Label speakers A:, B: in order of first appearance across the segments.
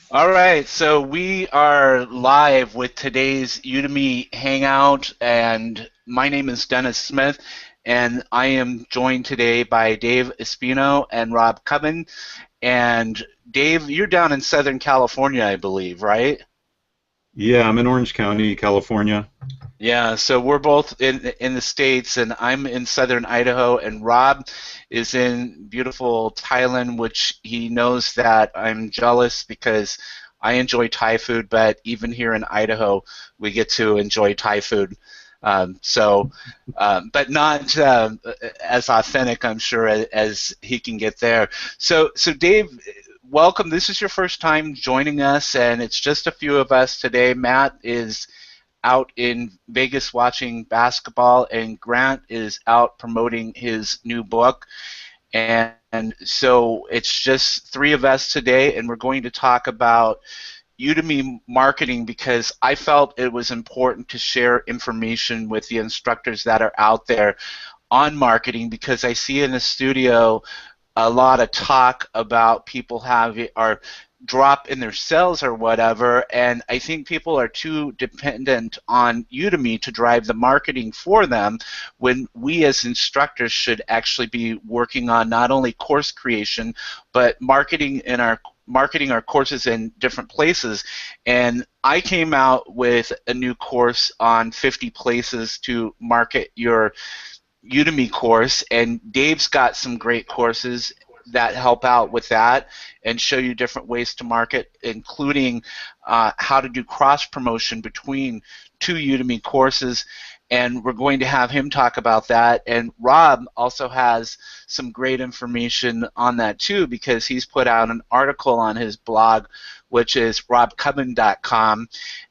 A: All right, so we are live with today's Udemy Hangout, and my name is Dennis Smith, and I am joined today by Dave Espino and Rob Cubbin. And Dave, you're down in Southern California, I believe, right?
B: Yeah, I'm in Orange County, California.
A: Yeah, so we're both in the States, and I'm in Southern Idaho, and Rob is in beautiful Thailand, which he knows that I'm jealous because I enjoy Thai food, but even here in Idaho, we get to enjoy Thai food. But not as authentic, I'm sure, as he can get there. So Dave, welcome. This is your first time joining us, and it's just a few of us today. Matt is out in Vegas watching basketball, and Grant is out promoting his new book. And so it's just three of us today, and we're going to talk about Udemy marketing because I felt it was important to share information with the instructors that are out there on marketing because I see in the studio a lot of talk about people having or drop in their sales or whatever, and I think people are too dependent on Udemy to drive the marketing for them when we as instructors should actually be working on not only course creation but marketing our courses in different places. And I came out with a new course on 50 places to market your Udemy course, and Dave's got some great courses that help out with that and show you different ways to market, including how to do cross promotion between two Udemy courses. And we're going to have him talk about that. And Rob also has some great information on that too, because he's put out an article on his blog, which is robcubbin.com,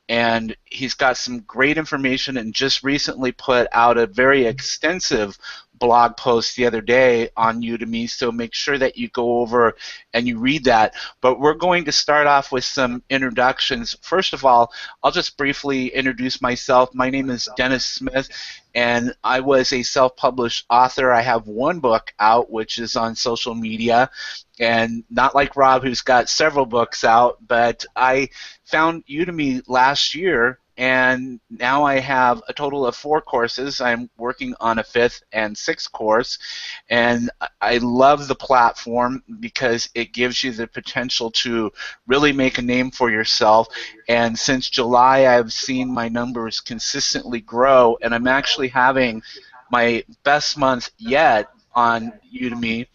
A: and he's got some great information and just recently put out a very extensive blog post the other day on Udemy, so make sure that you go over and you read that. But we're going to start off with some introductions. First of all, I'll just briefly introduce myself. My name is Dennis Smith, and I was a self-published author. I have one book out, which is on social media, and not like Rob, who's got several books out, but I found Udemy last year, and now I have a total of 4 courses. I'm working on a fifth and sixth course, and I love the platform because it gives you the potential to really make a name for yourself. And since July, I've seen my numbers consistently grow, and I'm actually having my best month yet on Udemy,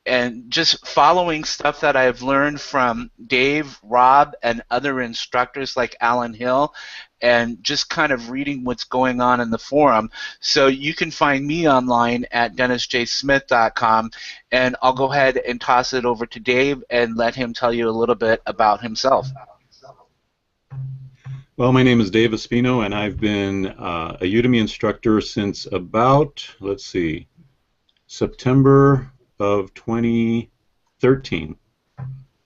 A: and just following stuff that I've learned from Dave, Rob, and other instructors like Alan Hill, and just kind of reading what's going on in the forum. So you can find me online at dennisjsmith.com, and I'll go ahead and toss it over to Dave and let him tell you a little bit about himself.
B: Well, my name is Dave Espino, and I've been a Udemy instructor since about, let's see, September of 2013.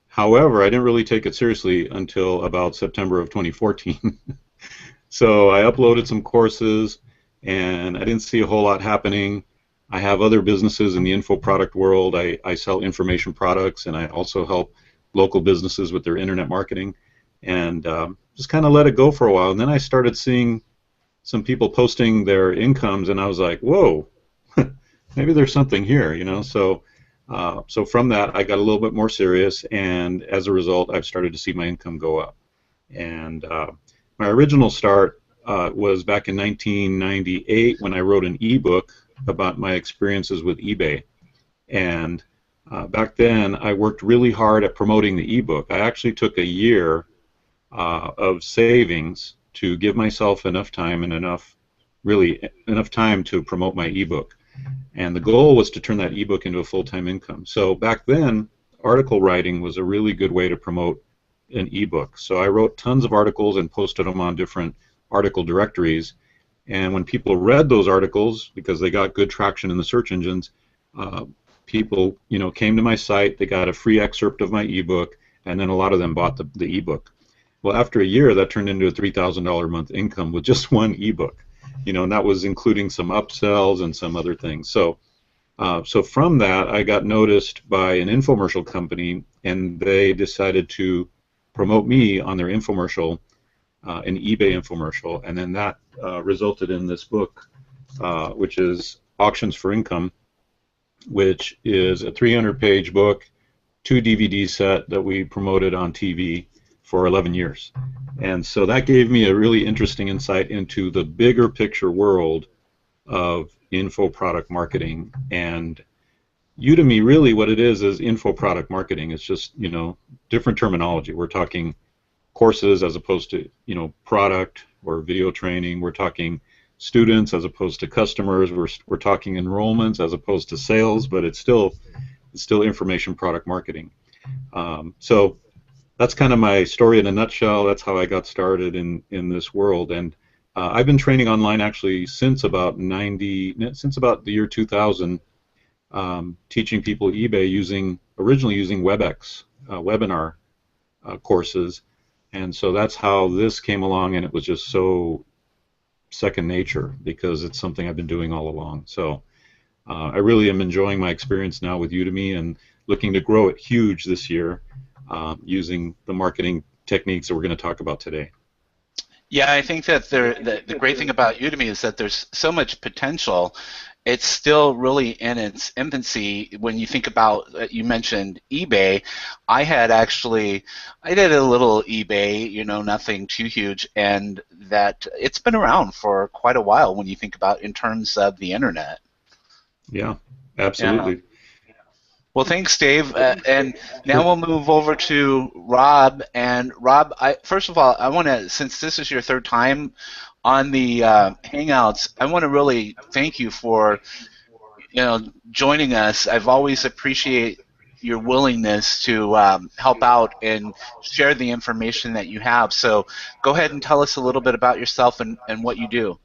B: However, I didn't really take it seriously until about September of 2014. So I uploaded some courses, and I didn't see a whole lot happening. I have other businesses in the info product world. I sell information products, and I also help local businesses with their internet marketing, and just kind of let it go for a while. And then I started seeing some people posting their incomes, and I was like, whoa, maybe there's something here, you know. So from that, I got a little bit more serious, and as a result, I've started to see my income go up. And my original start was back in 1998 when I wrote an ebook about my experiences with eBay. And back then, I worked really hard at promoting the ebook. I actually took a year of savings to give myself enough time and really enough time to promote my ebook. And the goal was to turn that ebook into a full-time income. So back then, article writing was a really good way to promote an ebook. So I wrote tons of articles and posted them on different article directories. And when people read those articles, because they got good traction in the search engines, people, came to my site. They got a free excerpt of my ebook, and then a lot of them bought the ebook. Well, after a year, that turned into a $3,000 a month income with just one ebook. And that was including some upsells and some other things. So from that, I got noticed by an infomercial company, and they decided to promote me on their infomercial, an eBay infomercial, and then that resulted in this book, which is Auctions for Income, which is a 300-page book, 2 DVD set that we promoted on TV for 11 years. And so that gave me a really interesting insight into the bigger picture world of info product marketing. And Udemy, really what it is info product marketing. It's just, different terminology. We're talking courses as opposed to, product or video training. We're talking students as opposed to customers. We're talking enrollments as opposed to sales, but it's still information product marketing. So that's kind of my story in a nutshell. That's how I got started in this world. And I've been training online actually since about the year 2000, teaching people eBay originally using WebEx webinar courses. And so that's how this came along, and it was just so second nature because it's something I've been doing all along. So I really am enjoying my experience now with Udemy and looking to grow it huge this year using the marketing techniques that we're going to talk about today.
A: Yeah, I think that the great thing about Udemy is that there's so much potential. It's still really in its infancy. When you think about, you mentioned eBay, I did a little eBay, nothing too huge, and that it's been around for quite a while when you think about in terms of the internet.
B: Yeah, absolutely.
A: Yeah. Well, thanks, Dave. And now we'll move over to Rob. And Rob, first of all, I want to, since this is your third time on the Hangouts, I want to really thank you for, joining us. I've always appreciated your willingness to help out and share the information that you have. So go ahead and tell us a little bit about yourself and what you do.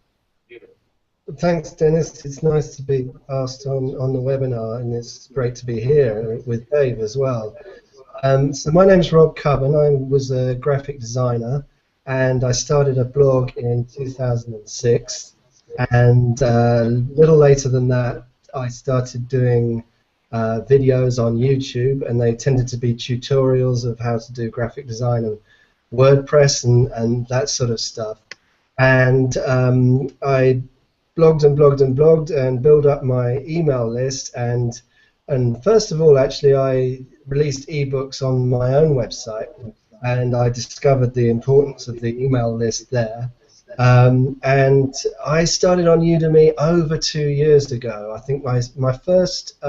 C: Thanks, Dennis. It's nice to be asked on the webinar, and it's great to be here with Dave as well. So my name's Rob Cubban. I was a graphic designer, and I started a blog in 2006. And a little later than that, I started doing videos on YouTube, and they tended to be tutorials of how to do graphic design and WordPress and that sort of stuff. And I blogged and built up my email list, and first of all, actually, I released ebooks on my own website, and I discovered the importance of the email list there. And I started on Udemy over 2 years ago. I think my first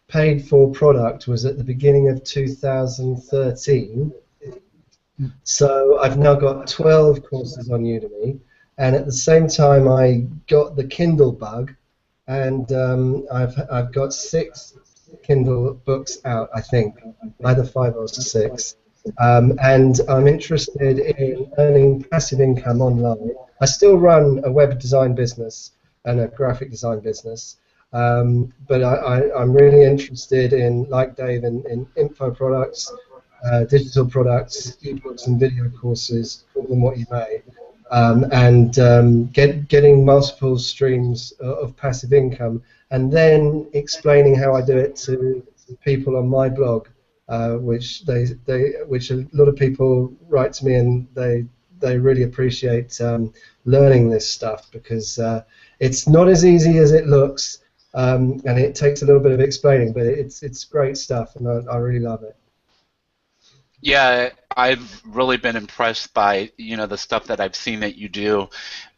C: paid for product was at the beginning of 2013. So I've now got 12 courses on Udemy. And at the same time, I got the Kindle bug, and I've got 6 Kindle books out, I think, either 5 or 6. And I'm interested in earning passive income online. I still run a web design business and a graphic design business, but I'm really interested in, like Dave, in info products, digital products, ebooks and video courses, call them what you may. Getting multiple streams of passive income, and then explaining how I do it to people on my blog, which a lot of people write to me, and they really appreciate learning this stuff, because it's not as easy as it looks, and it takes a little bit of explaining, but it's great stuff, and I really love it.
A: Yeah, I've really been impressed by the stuff that I've seen that you do.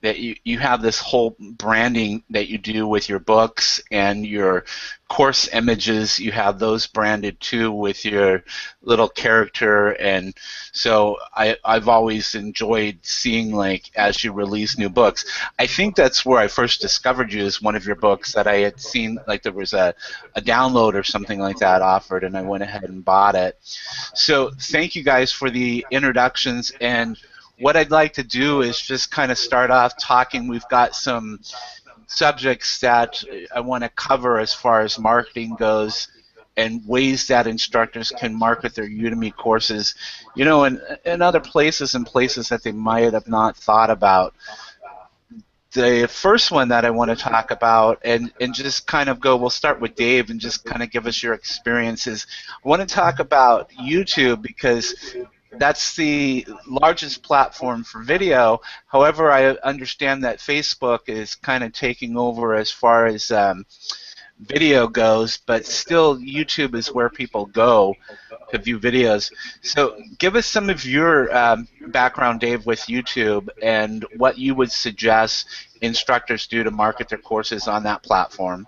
A: That you have this whole branding that you do with your books and your course images. You have those branded too with your little character, and so I've always enjoyed seeing, like, as you release new books. I think that's where I first discovered you, as one of your books that I had seen, like there was a download or something like that offered, and I went ahead and bought it. So thank you guys for the introductions, and what I'd like to do is just kind of start off talking. We've got some subjects that I want to cover as far as marketing goes, and ways that instructors can market their Udemy courses, in other places and places that they might have not thought about. The first one that I want to talk about, and just kind of we'll start with Dave and just kind of give us your experiences. I want to talk about YouTube, because that's the largest platform for video. However, I understand that Facebook is kind of taking over as far as video goes, but still YouTube is where people go to view videos. So give us some of your background, Dave, with YouTube and what you would suggest instructors do to market their courses on that platform.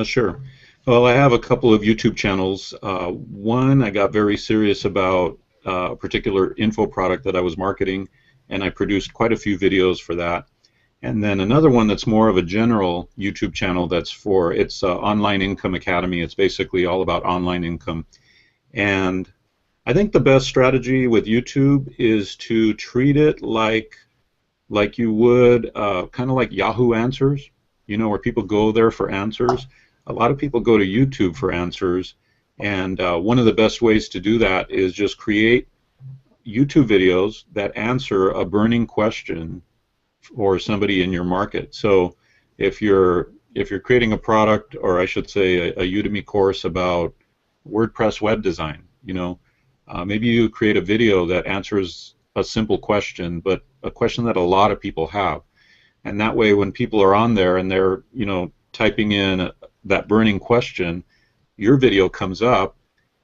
B: Sure. Well, I have a couple of YouTube channels. One, I got very serious about a particular info product that I was marketing, and I produced quite a few videos for that. And then another one that's more of a general YouTube channel that's for, it's Online Income Academy. It's basically all about online income. And I think the best strategy with YouTube is to treat it like you would kind of like Yahoo Answers, you know, where people go there for answers. A lot of people go to YouTube for answers, and one of the best ways to do that is just create YouTube videos that answer a burning question for somebody in your market. So if you're creating a product, or I should say a Udemy course about WordPress web design, you know, maybe you create a video that answers a simple question, but a question that a lot of people have. And that way, when people are on there and they're, you know, typing in that burning question, your video comes up,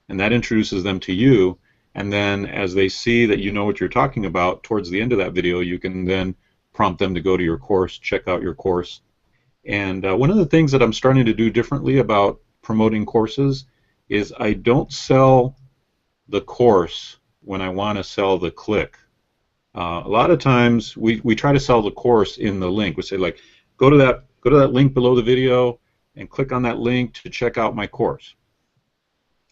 B: and that introduces them to you. And then as they see that you know what you're talking about, towards the end of that video, you can then prompt them to go to your course, check out your course. And one of the things that I'm starting to do differently about promoting courses is I don't sell the course when I want to sell the click. A lot of times we try to sell the course in the link. We say, like, go to that link below the video and click on that link to check out my course.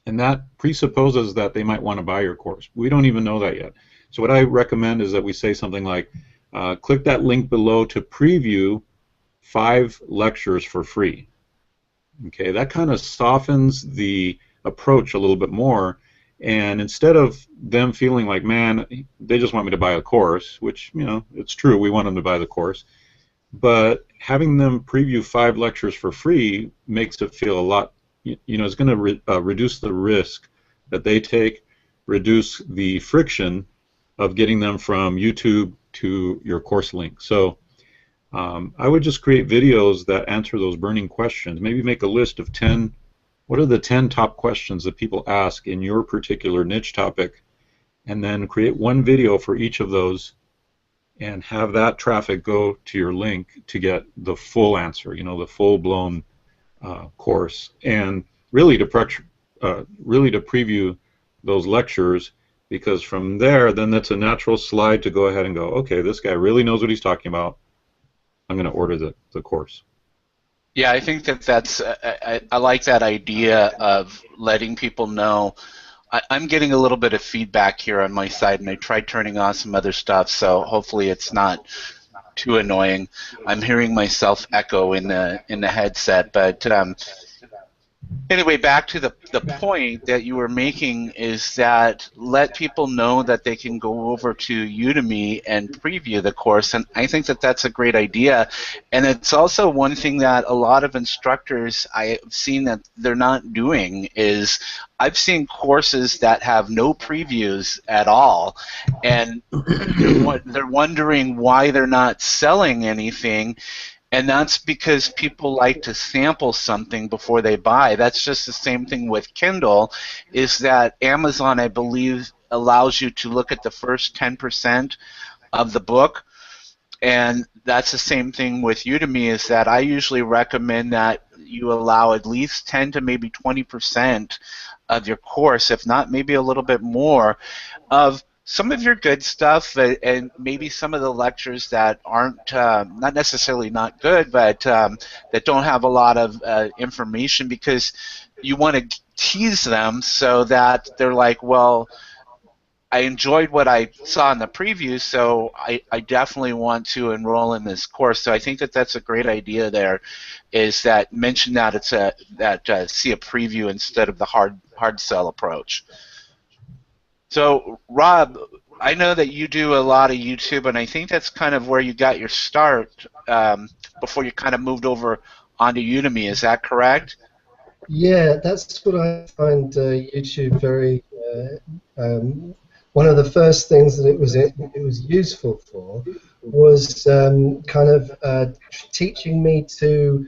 B: And that presupposes that they might want to buy your course. We don't even know that yet. So what I recommend is that we say something like, click that link below to preview 5 lectures for free. Okay, that kind of softens the approach a little bit more. And instead of them feeling like, man, they just want me to buy a course, which, you know, it's true, we want them to buy the course, but having them preview 5 lectures for free makes it feel a lot, you know, it's going to reduce the risk that they take, reduce the friction of getting them from YouTube to your course link. So I would just create videos that answer those burning questions. Maybe make a list of 10. What are the 10 top questions that people ask in your particular niche topic, and then create one video for each of those and have that traffic go to your link to get the full answer, you know, the full-blown course, and really to preview those lectures, because from there, then that's a natural slide to go ahead and go, okay, this guy really knows what he's talking about. I'm going to order the course.
A: Yeah, I think that's I like that idea of letting people know. I'm getting a little bit of feedback here on my side, and I tried turning on some other stuff, so hopefully it's not too annoying. I'm hearing myself echo in the headset, but anyway, back to the point that you were making is that let people know that they can go over to Udemy and preview the course, and I think that that's a great idea. And it's also one thing that a lot of instructors I've seen that they're not doing is I've seen courses that have no previews at all, and they're wondering why they're not selling anything. And that's because people like to sample something before they buy. That's just the same thing with Kindle, is that Amazon, I believe, allows you to look at the first 10% of the book. And that's the same thing with Udemy, is that I usually recommend that you allow at least 10 to maybe 20% of your course, if not maybe a little bit more, of some of your good stuff, and maybe some of the lectures that aren't not necessarily not good, but that don't have a lot of information, because you want to tease them so that they're like, well, I enjoyed what I saw in the preview, so I definitely want to enroll in this course. So I think that that's a great idea there, is that mention that it's see a preview instead of the hard sell approach. So, Rob, I know that you do a lot of YouTube, and I think that's kind of where you got your start before you kind of moved over onto Udemy. Is that correct?
C: Yeah, that's what I find YouTube very one of the first things that it was useful for was kind of teaching me to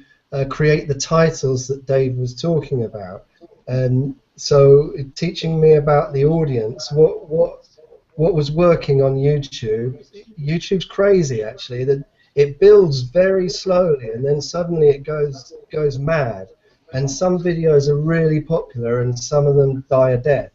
C: create the titles that Dave was talking about, and so teaching me about the audience, what was working on YouTube. YouTube's crazy actually. That it builds very slowly and then suddenly it goes mad. And some videos are really popular and some of them die a death.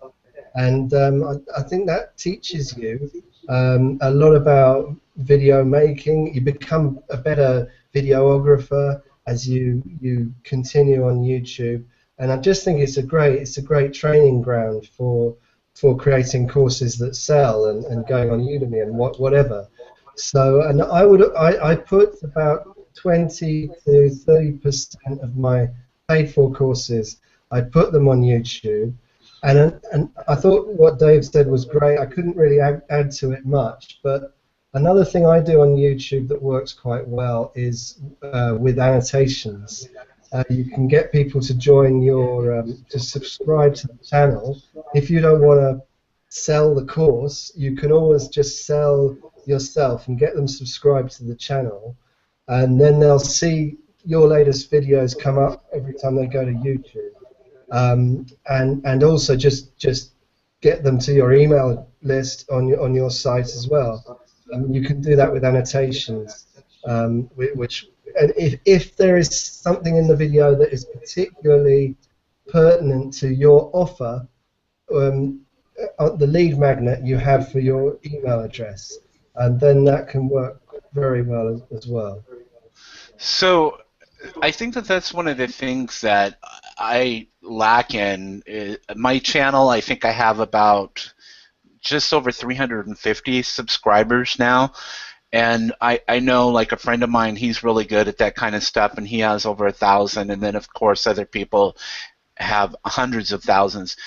C: And I think that teaches you a lot about video making. You become a better videographer as you continue on YouTube. And I just think it's a great training ground for creating courses that sell and going on Udemy and whatever. So, and I put about 20 to 30% of my paid for courses, I put them on YouTube, and I thought what Dave said was great. I couldn't really add to it much, but another thing I do on YouTube that works quite well is with annotations. You can get people to join your to subscribe to the channel. If you don't want to sell the course, you can always just sell yourself and get them subscribed to the channel, and then they'll see your latest videos come up every time they go to YouTube, and also just get them to your email list on your site as well. You can do that with annotations, which and if there is something in the video that is particularly pertinent to your offer, the lead magnet you have for your email address, and then that can work very well as well.
A: So I think that that's one of the things that I lack in my channel. I think I have about just over 350 subscribers now, and I know, like, a friend of mine, he's really good at that kind of stuff, and he has over 1,000, and then of course other people have hundreds of thousands.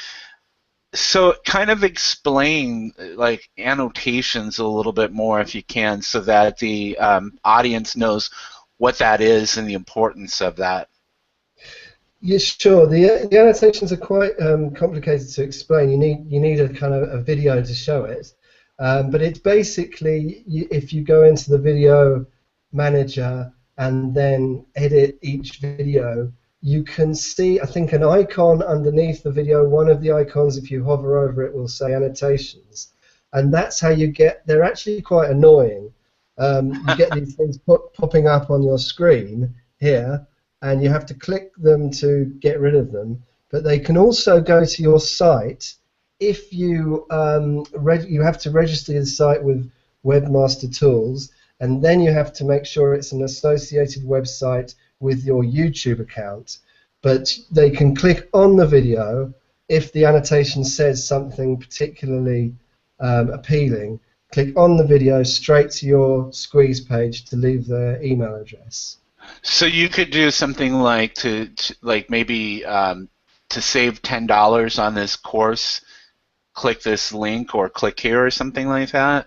A: So kind of explain, like, annotations a little bit more if you can, so that the audience knows what that is and the importance of that.
C: Yeah, sure. The annotations are quite complicated to explain. You need a kind of a video to show it, but it's basically if you go into the video manager and then edit each video, you can see, I think, an icon underneath the video. One of the icons, if you hover over it, will say annotations, and that's how you get. They're actually quite annoying. You get these things popping up on your screen here, and you have to click them to get rid of them. But they can also go to your site if you you have to register the site with Webmaster Tools, and then you have to make sure it's an associated website with your YouTube account. But they can click on the video if the annotation says something particularly appealing. Click on the video straight to your squeeze page to leave their email address.
A: So you could do something like like maybe to save $10 on this course, click this link or click here or something like that.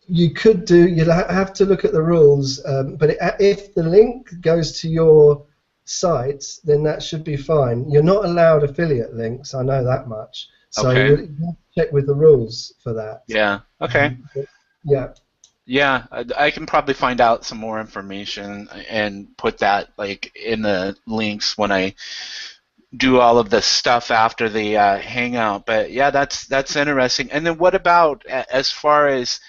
C: You could do. You'll have to look at the rules, but if the link goes to your site, then that should be fine. You're not allowed affiliate links. I know that much. So
A: Okay.
C: you have to check with the rules for that.
A: Yeah. Okay.
C: Yeah.
A: Yeah, I can probably find out some more information and put that, like, in the links when I do all of the stuff after the Hangout. But yeah, that's interesting. And then what about as far as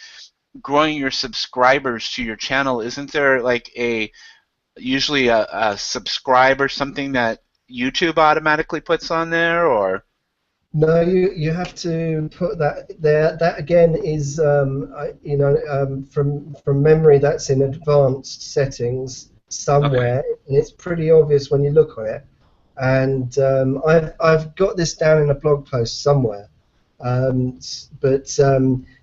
A: growing your subscribers to your channel? Isn't there like usually a subscribe or something that YouTube automatically puts on there, or?
C: No, you have to put that there. That again is from memory. That's in advanced settings somewhere, and it's pretty obvious when you look on it. And I've got this down in a blog post somewhere.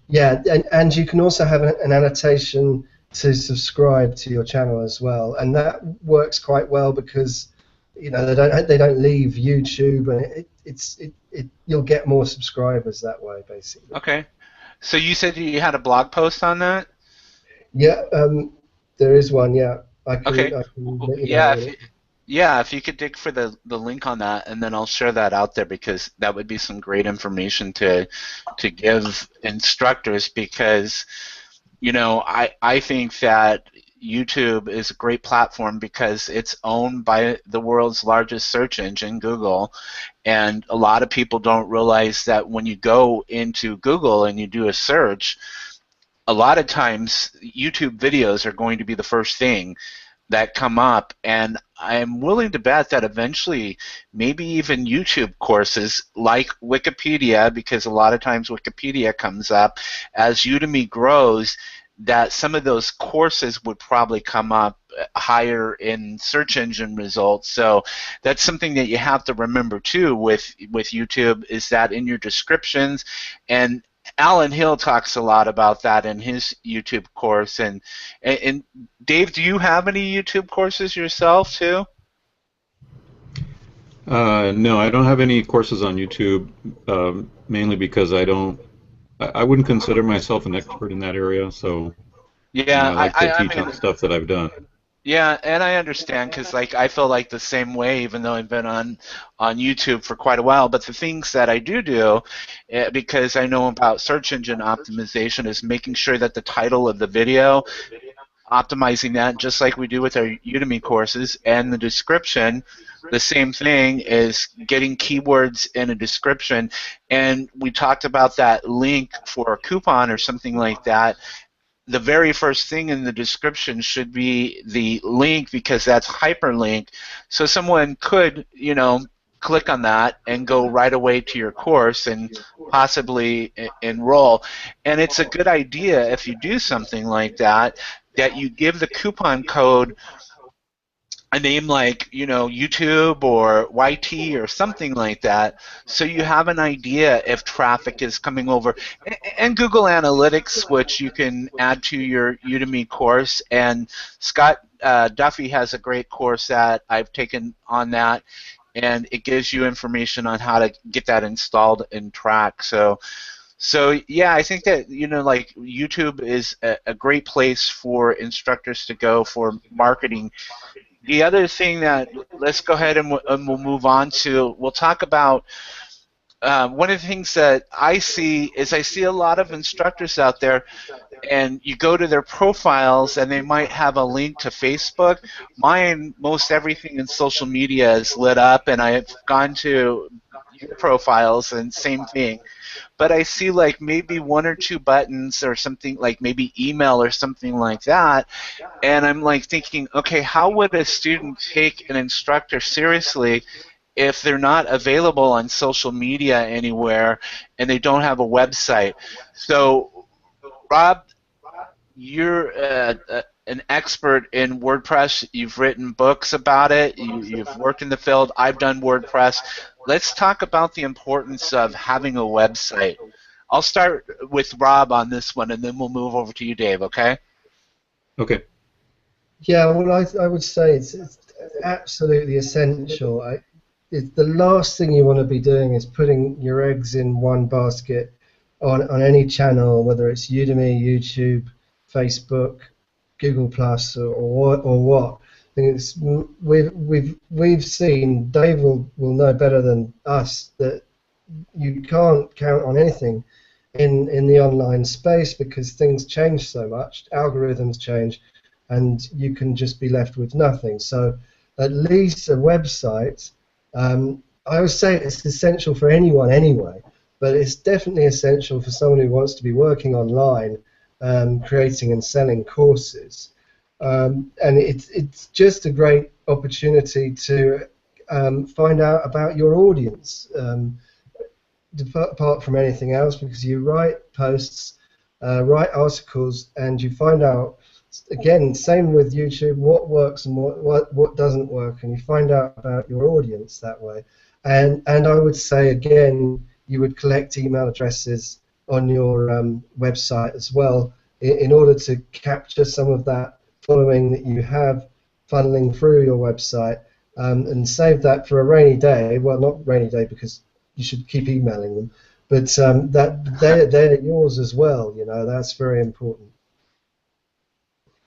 C: Yeah, and you can also have an annotation to subscribe to your channel as well, and that works quite well because they don't leave YouTube, and you'll get more subscribers that way, basically.
A: Okay. So you said you had a blog post on that?
C: Yeah, there is one. Yeah, I can
A: Okay.
C: let you know
A: Yeah,
C: about it.
A: Yeah, if you could dig for the link on that, and then I'll share that out there because that would be some great information to give instructors because I think that YouTube is a great platform because it's owned by the world's largest search engine, Google, and a lot of people don't realize that when you go into Google and you do a search, a lot of times YouTube videos are going to be the first thing that come up, and I'm willing to bet that eventually maybe even YouTube courses like Wikipedia, because a lot of times Wikipedia comes up, as Udemy grows, that some of those courses would probably come up higher in search engine results. So that's something that you have to remember too with YouTube, is that in your descriptions, and Alan Hill talks a lot about that in his YouTube course. And Dave, do you have any YouTube courses yourself too?
B: No, I don't have any courses on YouTube, mainly because I wouldn't consider myself an expert in that area. So,
A: Yeah,
B: I like to
A: I
B: teach on
A: mean,
B: stuff that I've done.
A: yeah, and I understand because like I feel like the same way, even though I've been on YouTube for quite a while. But the things that I do, because I know about search engine optimization, is making sure that the title of the video, optimizing that just like we do with our Udemy courses, and the description, the same thing is getting keywords in a description. And we talked about that link for a coupon or something like that. The very first thing in the description should be the link because that's hyperlink. So someone could, click on that and go right away to your course and possibly enroll. And it's a good idea if you do something like that, that you give the coupon code a name like YouTube or YT or something like that, so you have an idea if traffic is coming over. And Google Analytics, which you can add to your Udemy course. And Scott Duffy has a great course that I've taken on that, and it gives you information on how to get that installed and track. So yeah, I think that like YouTube is a great place for instructors to go for marketing. The other thing that, let's go ahead and we'll move on to, we'll talk about one of the things that I see is I see a lot of instructors out there, and you go to their profiles and they might have a link to Facebook. Mine, most everything in social media is lit up, and I've gone to your profiles and same thing. But I see like maybe one or two buttons or something, like maybe email or something like that, and I'm like thinking, okay, how would a student take an instructor seriously if they're not available on social media anywhere and they don't have a website? So, Rob, you're an expert in WordPress. You've written books about it. You've worked in the field. I've done WordPress. Let's talk about the importance of having a website. I'll start with Rob on this one, and then we'll move over to you, Dave, okay?
B: Okay.
C: Yeah, well, I would say it's absolutely essential. It's the last thing you want to be doing is putting your eggs in one basket on any channel, whether it's Udemy, YouTube, Facebook, Google Plus, or what. I think we've seen. Dave will know better than us that you can't count on anything in the online space because things change so much, algorithms change, and you can just be left with nothing. So at least a website, I would say it's essential for anyone anyway, but it's definitely essential for someone who wants to be working online, creating and selling courses. And it's just a great opportunity to find out about your audience, apart from anything else, because you write posts, write articles, and you find out, again, same with YouTube, what works and what doesn't work, and you find out about your audience that way. And I would say, again, you would collect email addresses on your website as well in order to capture some of that following that you have funneling through your website, and save that for a rainy day. Well, not rainy day because you should keep emailing them, but that they're yours as well. That's very important.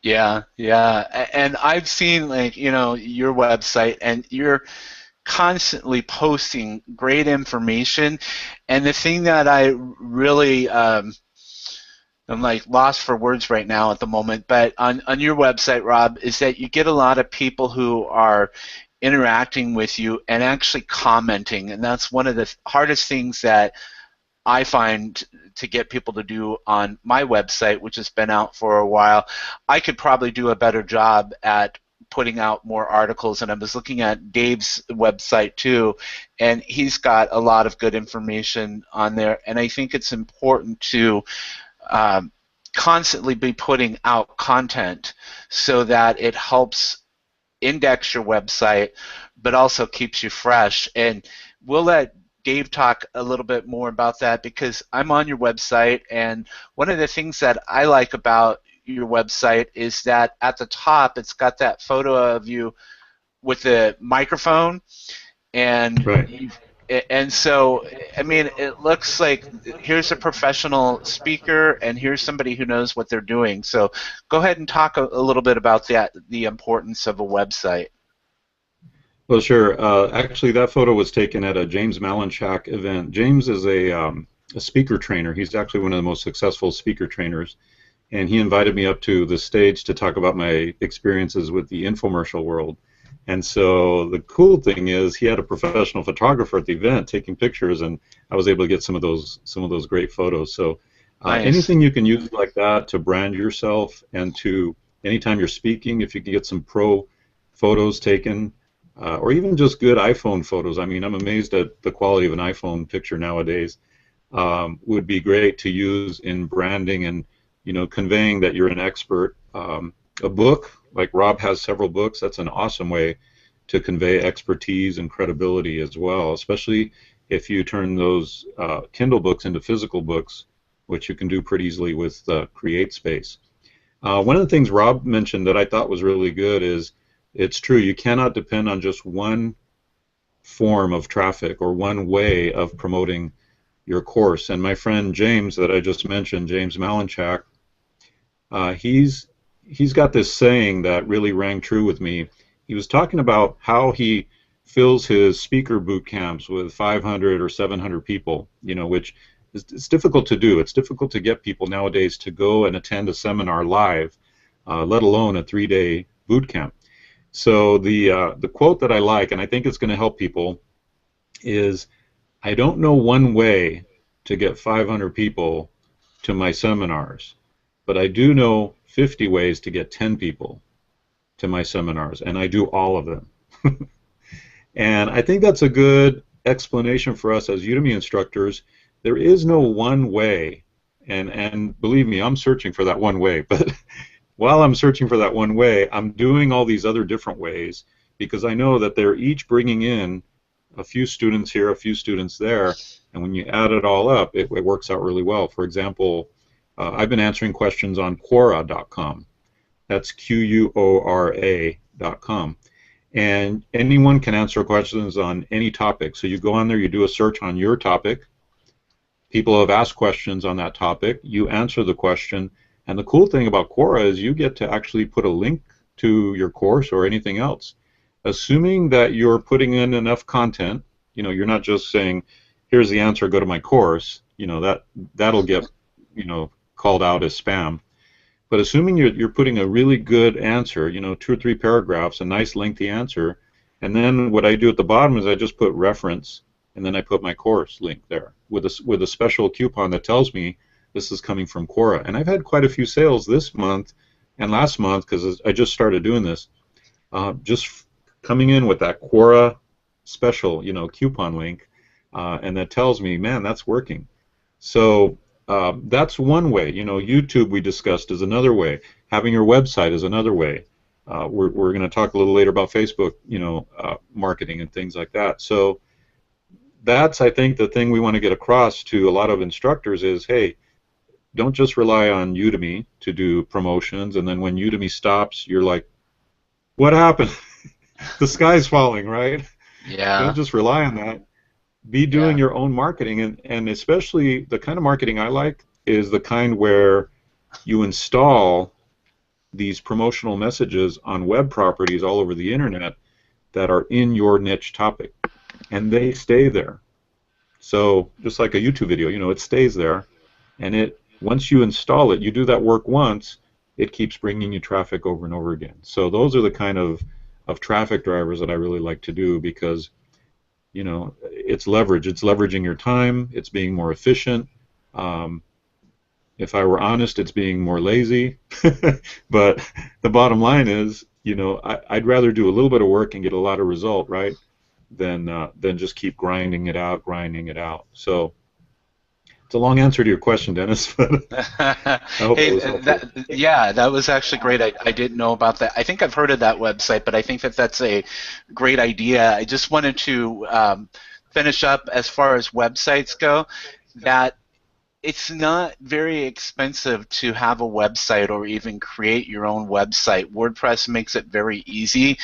A: Yeah, yeah. And I've seen, like, your website, and you're constantly posting great information. And the thing that I really I'm like lost for words right now at the moment, but on your website, Rob, is that you get a lot of people who are interacting with you and actually commenting, and that's one of the hardest things that I find to get people to do on my website, which has been out for a while. I could probably do a better job at putting out more articles, and I was looking at Dave's website too, and he's got a lot of good information on there, and I think it's important to um, constantly be putting out content so that it helps index your website, but also keeps you fresh. And we'll let Dave talk a little bit more about that, because I'm on your website, and one of the things that I like about your website is that at the top it's got that photo of you with the microphone, and
B: Right.
A: so I mean, it looks like here's a professional speaker and here's somebody who knows what they're doing. So go ahead and talk a little bit about that, the importance of a website.
B: Well, sure. Actually, that photo was taken at a James Malinchak event. James is a speaker trainer. He's actually one of the most successful speaker trainers, and he invited me up to the stage to talk about my experiences with the infomercial world. And so the cool thing is he had a professional photographer at the event taking pictures, and I was able to get some of those great photos. So
A: Nice.
B: anything you can use like that to brand yourself, and to anytime you're speaking, if you can get some pro photos taken, or even just good iPhone photos. I mean, I'm amazed at the quality of an iPhone picture nowadays. Would be great to use in branding and conveying that you're an expert. A book, like Rob has several books, that's an awesome way to convey expertise and credibility as well, especially if you turn those Kindle books into physical books, which you can do pretty easily with CreateSpace. One of the things Rob mentioned that I thought was really good is it's true, you cannot depend on just one form of traffic or one way of promoting your course. And my friend James, that I just mentioned, James Malinchak, he's got this saying that really rang true with me. He was talking about how he fills his speaker boot camps with 500 or 700 people, which it's difficult to do. It's difficult to get people nowadays to go and attend a seminar live, let alone a 3-day boot camp. So the quote that I like, and I think it's going to help people, is, I don't know one way to get 500 people to my seminars, but I do know 50 ways to get 10 people to my seminars, and I do all of them. And I think that's a good explanation for us as Udemy instructors. There is no one way, and believe me, I'm searching for that one way, but while I'm searching for that one way, I'm doing all these other different ways, because I know that they're each bringing in a few students here, a few students there, and when you add it all up, it works out really well. For example, I've been answering questions on Quora.com. That's Quora.com. And anyone can answer questions on any topic. So you go on there, you do a search on your topic. People have asked questions on that topic. You answer the question. And the cool thing about Quora is you get to actually put a link to your course or anything else. Assuming that you're putting in enough content, you're not just saying, here's the answer, go to my course, that'll get, called out as spam. But assuming you're putting a really good answer, 2 or 3 paragraphs, a nice lengthy answer, and then what I do at the bottom is I just put reference, and then I put my course link there with a special coupon that tells me this is coming from Quora. And I've had quite a few sales this month and last month, because I just started doing this, just coming in with that Quora special, coupon link, and that tells me, man, that's working. So that's one way. YouTube we discussed is another way. Having your website is another way. We're going to talk a little later about Facebook, marketing and things like that. So that's, I think, the thing we want to get across to a lot of instructors is, hey, don't just rely on Udemy to do promotions, and then when Udemy stops, you're like, what happened? The sky's falling, right?
A: Yeah.
B: Don't just rely on that. Be doing
A: Yeah.
B: your own marketing, and especially the kind of marketing I like is the kind where you install these promotional messages on web properties all over the internet that are in your niche topic, and they stay there. So just like a YouTube video, it stays there, and once you install it, you do that work once, it keeps bringing you traffic over and over again. So those are the kind of traffic drivers that I really like to do, because it's leverage. It's leveraging your time. It's being more efficient. If I were honest, it's being more lazy. But the bottom line is, I'd rather do a little bit of work and get a lot of result, right, than just keep grinding it out. So it's a long answer to your question, Dennis, but I hope it was helpful.
A: Yeah, that was actually great. I didn't know about that. I think I've heard of that website, but I think that that's a great idea. I just wanted to finish up as far as websites go, that it's not very expensive to have a website or even create your own website. WordPress makes it very easy.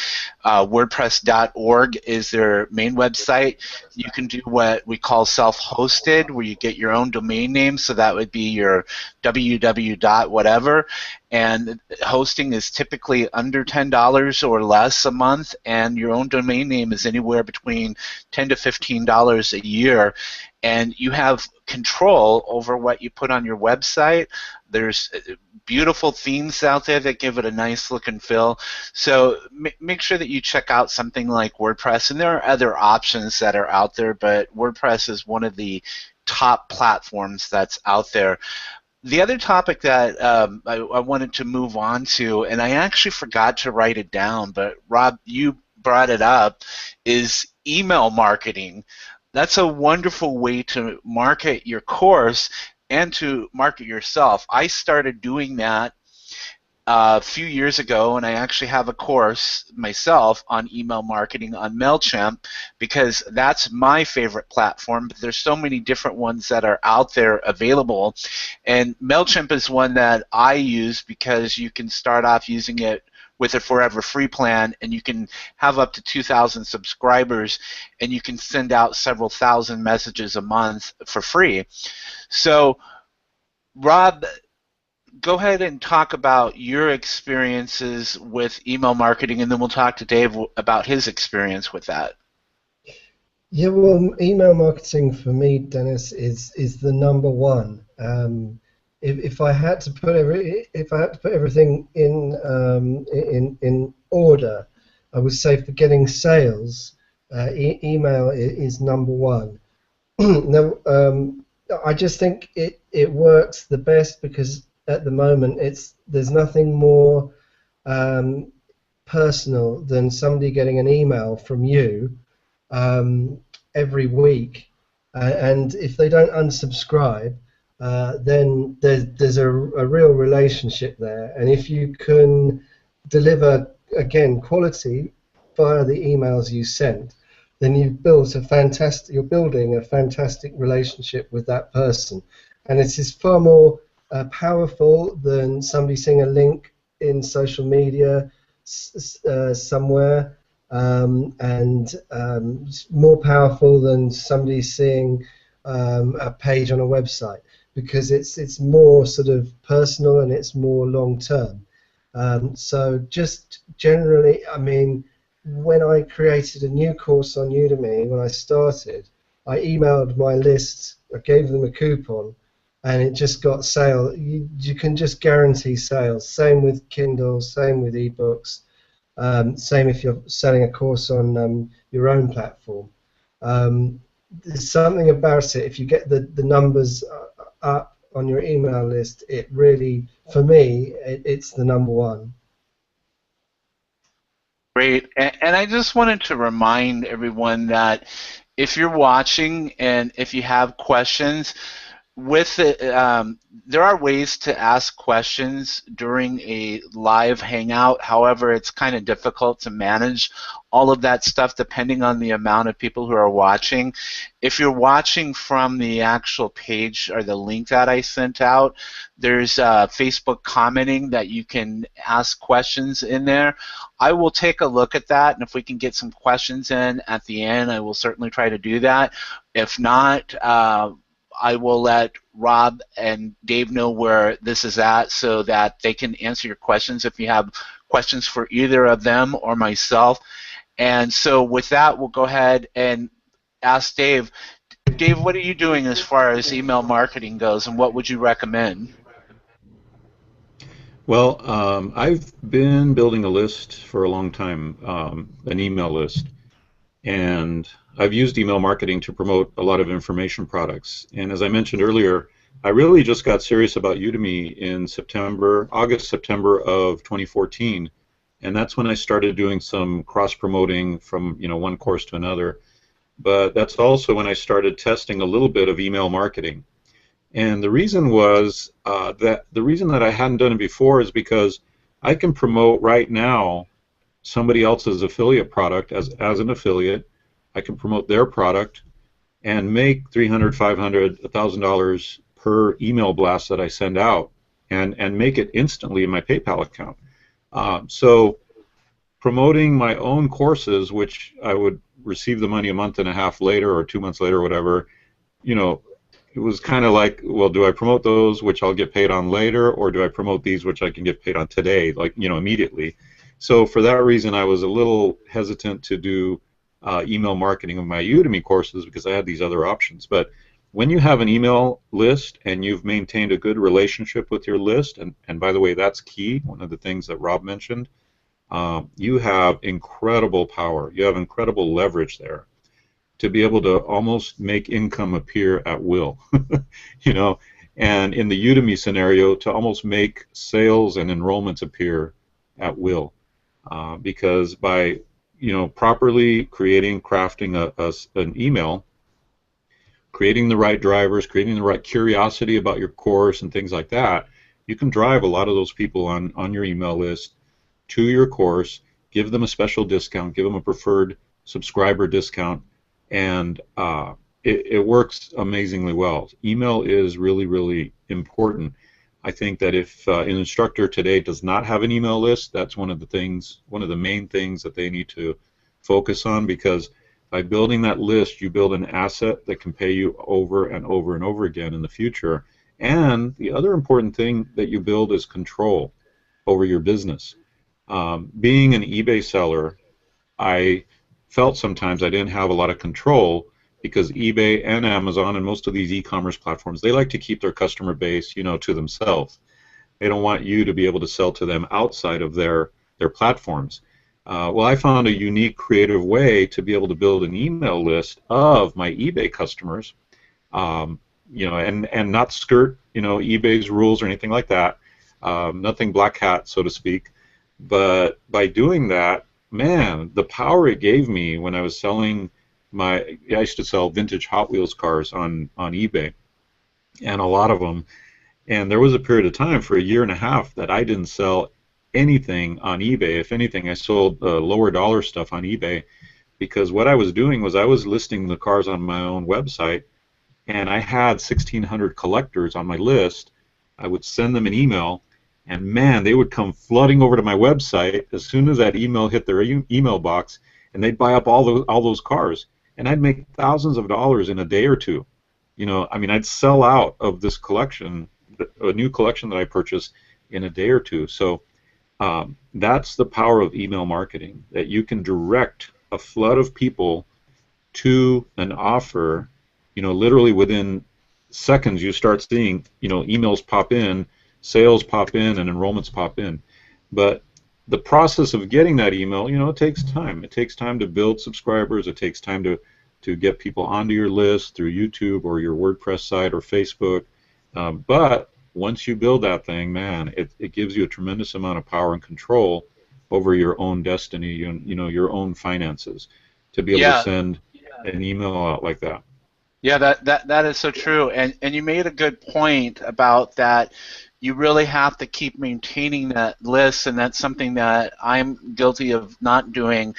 A: WordPress.org is their main website. You can do what we call self-hosted, where you get your own domain name, so that would be your www. whatever. And hosting is typically under $10 or less a month, and your own domain name is anywhere between $10 to $15 a year. And you have control over what you put on your website. There's beautiful themes out there that give it a nice look and feel. So make sure that you check out something like WordPress. And there are other options that are out there, but WordPress is one of the top platforms that's out there. The other topic that I wanted to move on to, and I actually forgot to write it down, but Rob, you brought it up, is email marketing. That's a wonderful way to market your course and to market yourself. I started doing that a few years ago, and I actually have a course myself on email marketing on MailChimp, because that's my favorite platform, but there's so many different ones that are out there available. And MailChimp is one that I use because you can start off using it with a forever free plan, and you can have up to 2,000 subscribers, and you can send out several thousand messages a month for free. So, Rob, go ahead and talk about your experiences with email marketing, and then we'll talk to Dave about his experience with that.
C: Yeah, well, email marketing for me, Dennis, is the number one. If I had to put everything in order, I would say for getting sales, email is number one. Now, I just think it works the best because at the moment there's nothing more personal than somebody getting an email from you every week, and if they don't unsubscribe, then there's a real relationship there. And if you can deliver, again, quality via the emails you send, then you're building a fantastic relationship with that person. And it is far more powerful than somebody seeing a link in social media somewhere, and more powerful than somebody seeing a page on a website, because it's more sort of personal and it's more long term. So just generally, I mean, when I created a new course on Udemy, when I started, I emailed my list, I gave them a coupon, and it just got sale. You can just guarantee sales. Same with Kindle, same with ebooks, same if you're selling a course on your own platform. There's something about it. If you get the numbers up on your email list, it really, for me, it's the number one.
A: Great. And I just wanted to remind everyone that if you're watching and if you have questions, with it, there are ways to ask questions during a live hangout. However, it's kind of difficult to manage all of that stuff depending on the amount of people who are watching. If you're watching from the actual page or the link that I sent out, there's Facebook commenting that you can ask questions in there. I will take a look at that, and if we can get some questions in at the end, I will certainly try to do that. If not, I will let Rob and Dave know where this is at so that they can answer your questions if you have questions for either of them or myself. And so with that, we'll go ahead and ask Dave. Dave, what are you doing as far as email marketing goes, and what would you recommend?
B: Well, I've been building a list for a long time, an email list, and I've used email marketing to promote a lot of information products. And as I mentioned earlier, I really just got serious about Udemy in August, September of 2014, and that's when I started doing some cross-promoting from one course to another. But that's also when I started testing a little bit of email marketing. And the reason was the reason that I hadn't done it before is because I can promote right now somebody else's affiliate product as an affiliate. I can promote their product and make $300, $500, $1,000 per email blast that I send out, and make it instantly in my PayPal account. So promoting my own courses, which I would receive the money a month and a half later or 2 months later or whatever, you know, it was kind of like, well, do I promote those which I'll get paid on later, or do I promote these which I can get paid on today, like, immediately? So for that reason, I was a little hesitant to do email marketing of my Udemy courses because I had these other options. But when you have an email list and you've maintained a good relationship with your list, and by the way, that's key, one of the things that Rob mentioned, you have incredible power. You have incredible leverage there to be able to almost make income appear at will, and in the Udemy scenario, to almost make sales and enrollments appear at will, because by properly crafting an email, creating the right drivers, creating the right curiosity about your course and things like that, you can drive a lot of those people on your email list to your course, give them a special discount, give them a preferred subscriber discount, and it works amazingly well. Email is really, really important. I think that if an instructor today does not have an email list, that's one of the main things that they need to focus on, because by building that list, you build an asset that can pay you over and over and over again in the future. And the other important thing that you build is control over your business. Being an eBay seller, I felt sometimes I didn't have a lot of control, because eBay and Amazon and most of these e-commerce platforms, they like to keep their customer base, to themselves. They don't want you to be able to sell to them outside of their platforms. Well, I found a unique, creative way to be able to build an email list of my eBay customers, and not skirt, eBay's rules or anything like that. Nothing black hat, so to speak. But by doing that, man, the power it gave me when I was selling I used to sell vintage Hot Wheels cars on eBay, and a lot of them. And there was a period of time for a year and a half that I didn't sell anything on eBay. If anything, I sold lower dollar stuff on eBay, because what I was doing was I was listing the cars on my own website, and I had 1,600 collectors on my list. I would send them an email, and man, they would come flooding over to my website as soon as that email hit their email box, and they'd buy up all those cars, and I'd make thousands of dollars in a day or two. I'd sell out of this collection, a new collection that I purchased, in a day or two. So that's the power of email marketing, that you can direct a flood of people to an offer. Literally within seconds, you start seeing, emails pop in, sales pop in, and enrollments pop in. But the process of getting that email, it takes time. It takes time to build subscribers. It takes time to get people onto your list through YouTube or your WordPress site or Facebook. But once you build that thing, man, it gives you a tremendous amount of power and control over your own destiny, your own finances, to be able to send an email out like that.
A: Yeah, that is so true, and you made a good point about that. you really have to keep maintaining that list, and that's something that I'm guilty of not doing,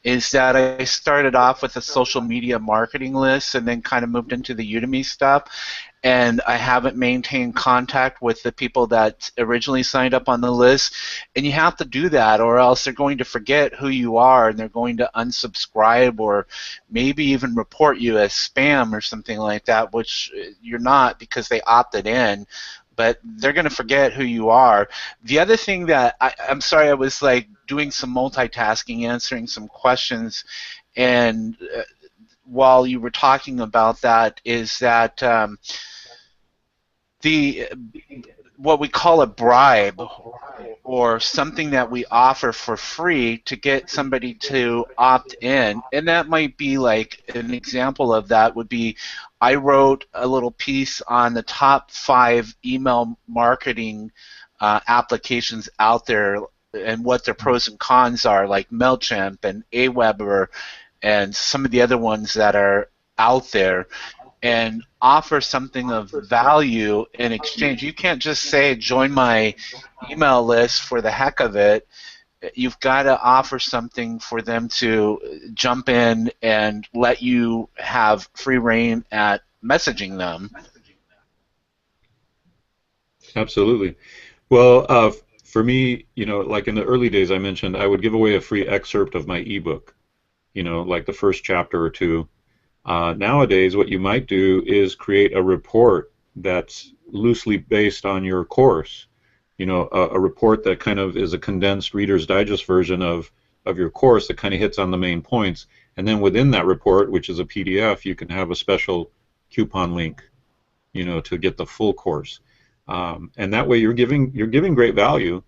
A: is that I started off with a social media marketing list and then kind of moved into the Udemy stuff, and I haven't maintained contact with the people that originally signed up on the list. And you have to do that, or else they're going to forget who you are, and they're going to unsubscribe or maybe even report you as spam or something like that, which you're not because they opted in. But they're going to forget who you are. The other thing that I'm sorry, I was like doing some multitasking, answering some questions, and while you were talking about that, is that the what we call a bribe, or something that we offer for free to get somebody to opt in. And that might be like an example of that would be, I wrote a little piece on the top 5 email marketing applications out there and what their pros and cons are, like MailChimp and Aweber and some of the other ones that are out there, and offer something of value in exchange. You can't just say, join my email list for the heck of it. You've got to offer something for them to jump in and let you have free reign at messaging them.
B: Absolutely. Well, for me, like in the early days I mentioned, I would give away a free excerpt of my ebook, like the first chapter or two. Nowadays, what you might do is create a report that's loosely based on your course. A report that kind of is a condensed Reader's Digest version of your course that kind of hits on the main points. And then within that report, which is a PDF, you can have a special coupon link, to get the full course. And that way you're giving great value.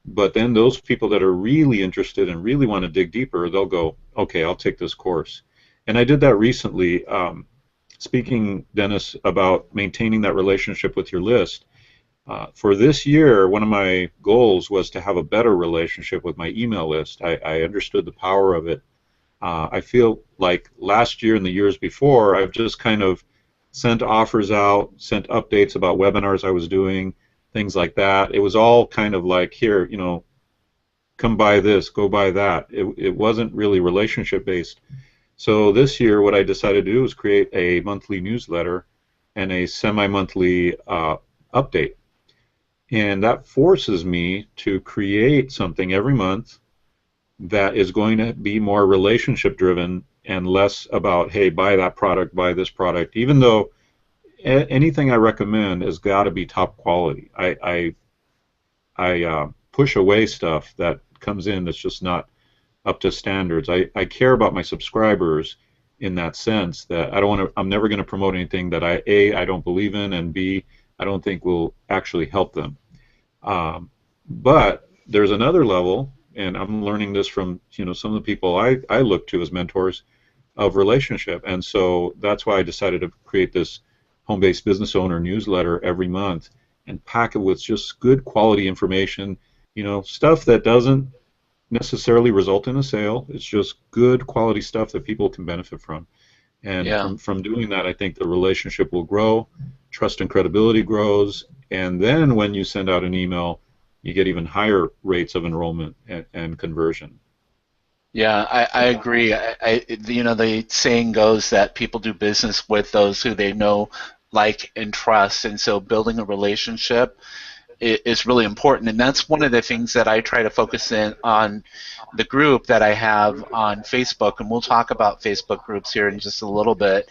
B: But then those people that are really interested and really want to dig deeper, they'll go, okay, I'll take this course. And I did that recently. Speaking, Dennis, about maintaining that relationship with your list. For this year, one of my goals was to have a better relationship with my email list. I understood the power of it. I feel like last year and the years before, I've just kind of sent offers out, sent updates about webinars I was doing, things like that. It was all kind of like, here, come buy this, go buy that. It wasn't really relationship based. So this year, what I decided to do was create a monthly newsletter and a semi-monthly update. And that forces me to create something every month that is going to be more relationship driven and less about, hey, buy that product, buy this product, even though anything I recommend has got to be top quality. I push away stuff that comes in that's just not up to standards. I care about my subscribers in that sense, that I'm never going to promote anything that I don't believe in, and B, I don't think will actually help them. But there's another level, and I'm learning this from some of the people I look to as mentors of relationship, and so that's why I decided to create this home-based business owner newsletter every month and pack it with just good quality information, stuff that doesn't necessarily result in a sale. It's just good quality stuff that people can benefit from. And
A: Yeah.
B: from doing that, I think the relationship will grow, trust and credibility grows, and then when you send out an email, you get even higher rates of enrollment and conversion.
A: Yeah, I agree. The saying goes that people do business with those who they know, like, and trust, and so building a relationship is really important, and that's one of the things that I try to focus in on the group that I have on Facebook, and we'll talk about Facebook groups here in just a little bit,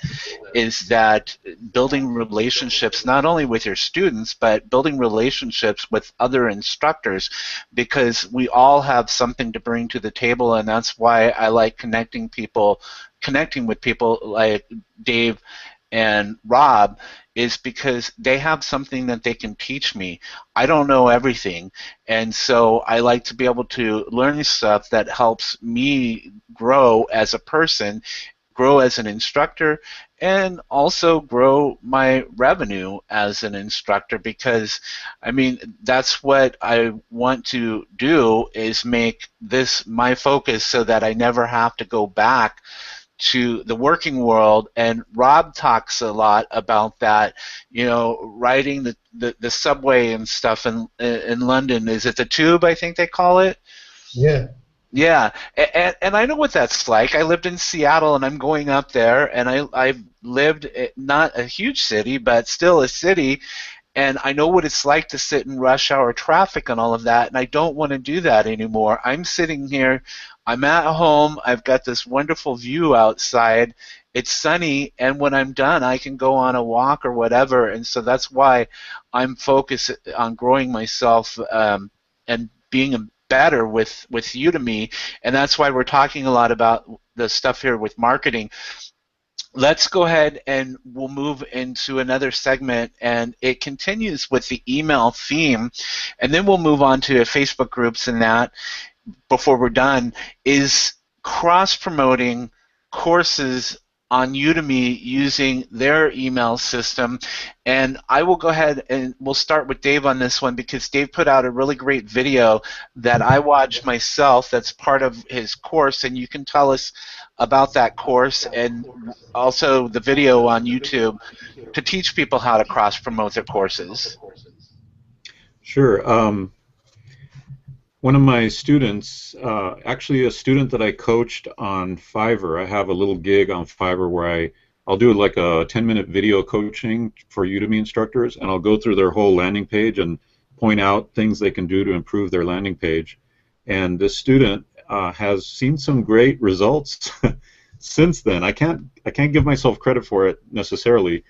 A: is that building relationships not only with your students, but building relationships with other instructors, because we all have something to bring to the table, and that's why I like connecting with people like Dave and Rob, is because they have something that they can teach me. I don't know everything, and so I like to be able to learn stuff that helps me grow as a person, grow as an instructor, and also grow my revenue as an instructor, because that's what I want to do, is make this my focus so that I never have to go back to the working world, and Rob talks a lot about that, riding the subway and stuff in London. Is it the tube, I think they call it?
C: Yeah.
A: Yeah, and I know what that's like. I lived in Seattle, and I'm going up there, and I've lived not a huge city, but still a city, and I know what it's like to sit in rush hour traffic and all of that, and I don't want to do that anymore. I'm sitting here, I'm at home, I've got this wonderful view outside, it's sunny, and when I'm done, I can go on a walk or whatever, and so that's why I'm focused on growing myself and being better with Udemy, and that's why we're talking a lot about the stuff here with marketing. Let's go ahead and we'll move into another segment, and it continues with the email theme, and then we'll move on to Facebook groups and that before we're done, is cross-promoting courses on Udemy using their email system. And I will go ahead and we'll start with Dave on this one, because Dave put out a really great video that I watched myself that's part of his course, and you can tell us about that course and also the video on YouTube to teach people how to cross-promote their courses.
B: Sure. One of my students, actually a student that I coached on Fiverr, I have a little gig on Fiverr where I'll do like a 10-minute video coaching for Udemy instructors, and I'll go through their whole landing page and point out things they can do to improve their landing page. And this student has seen some great results since then. I can't give myself credit for it necessarily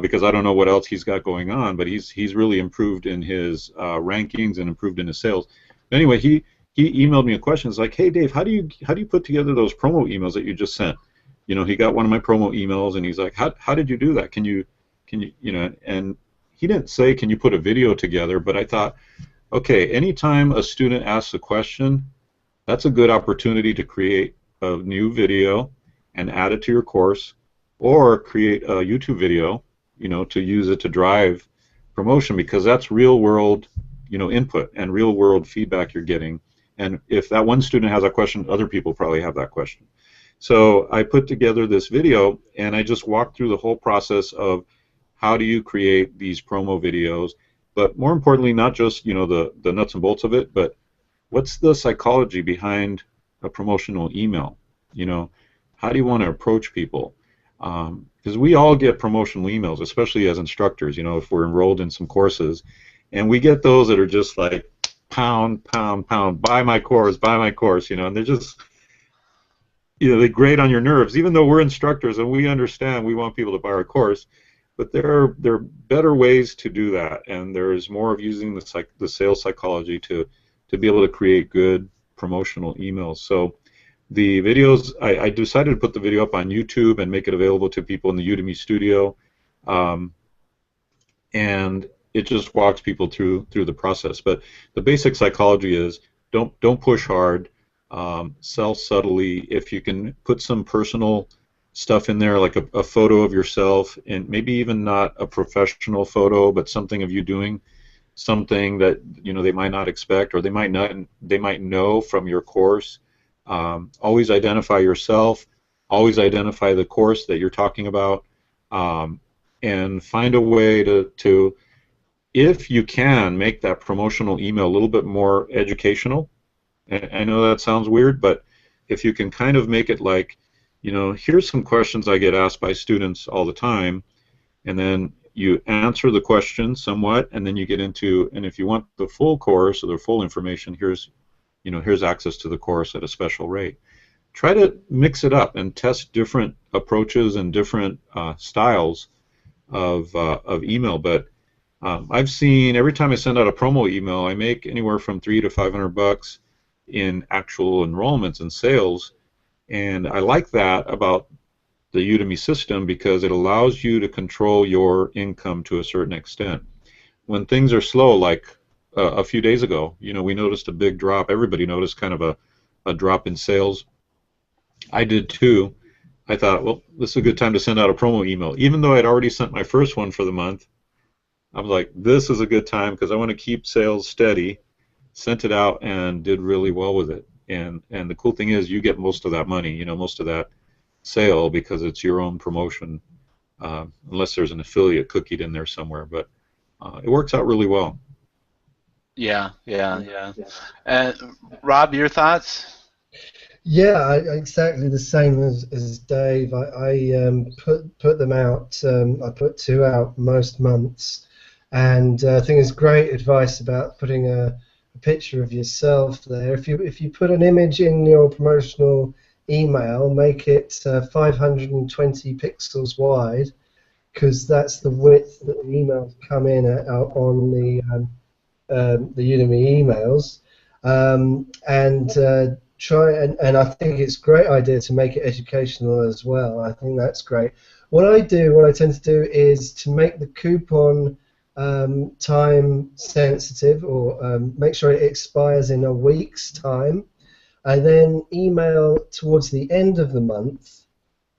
B: because I don't know what else he's got going on, but he's really improved in his rankings and improved in his sales. Anyway, he emailed me a question. It's like, hey Dave, how do you put together those promo emails that you just sent? He got one of my promo emails, and he's like, how did you do that? Can you and he didn't say can you put a video together, but I thought, okay, anytime a student asks a question, that's a good opportunity to create a new video and add it to your course, or create a YouTube video, to use it to drive promotion, because that's real world input and real world feedback you're getting. And if that one student has a question, other people probably have that question. So I put together this video, and I just walked through the whole process of how do you create these promo videos, but more importantly, not just the nuts and bolts of it, but what's the psychology behind a promotional email? How do you want to approach people? Because we all get promotional emails, especially as instructors, if we're enrolled in some courses. And we get those that are just like pound, pound, pound, buy my course, and they're just, they grate on your nerves, even though we're instructors and we understand we want people to buy our course. But there are better ways to do that, and there's more of using the sales psychology to be able to create good promotional emails. So the videos, I decided to put the video up on YouTube and make it available to people in the Udemy studio, and it just walks people through the process. But the basic psychology is don't push hard, sell subtly. If you can put some personal stuff in there, like a photo of yourself, and maybe even not a professional photo, but something of you doing something that they might not expect, or they might know from your course. Always identify yourself, always identify the course that you're talking about, and find a way to if you can, make that promotional email a little bit more educational. I know that sounds weird, but if you can kind of make it like, here's some questions I get asked by students all the time, and then you answer the question somewhat, and then you get into, and if you want the full course or the full information, here's access to the course at a special rate. Try to mix it up and test different approaches and different styles of email. But I've seen every time I send out a promo email, I make anywhere from $300 to $500 in actual enrollments and sales, and I like that about the Udemy system because it allows you to control your income to a certain extent. When things are slow, like a few days ago, we noticed a big drop. Everybody noticed kind of a drop in sales. I did too. I thought, well, this is a good time to send out a promo email. Even though I'd already sent my first one for the month, I was like, this is a good time because I want to keep sales steady. Sent it out and did really well with it. And the cool thing is you get most of that money, most of that sale because it's your own promotion, unless there's an affiliate cookied in there somewhere. But it works out really well.
A: Yeah, yeah, yeah. Rob, your thoughts?
C: Yeah, exactly the same as Dave. I put them out. I put two out most months, and I think it's great advice about putting a picture of yourself there. If you put an image in your promotional email, make it 520 pixels wide, because that's the width that the emails come in at, out on the Udemy emails, and try and I think it's a great idea to make it educational as well. I think that's great. What I tend to do is to make the coupon time sensitive, or make sure it expires in a week's time. I then email towards the end of the month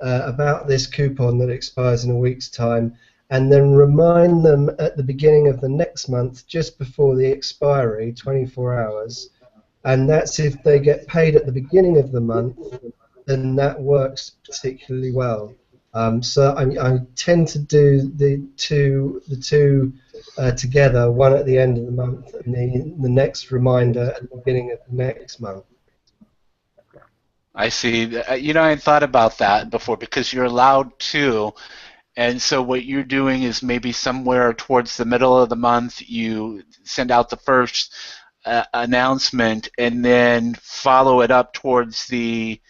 C: about this coupon that expires in a week's time, and then remind them at the beginning of the next month, just before the expiry, 24 hours. And that's if they get paid at the beginning of the month, then that works particularly well. So I tend to do the two together, one at the end of the month and the next reminder at the beginning of the next month.
A: I see. I had thought about that before because you're allowed to. And so what you're doing is maybe somewhere towards the middle of the month, you send out the first announcement and then follow it up towards the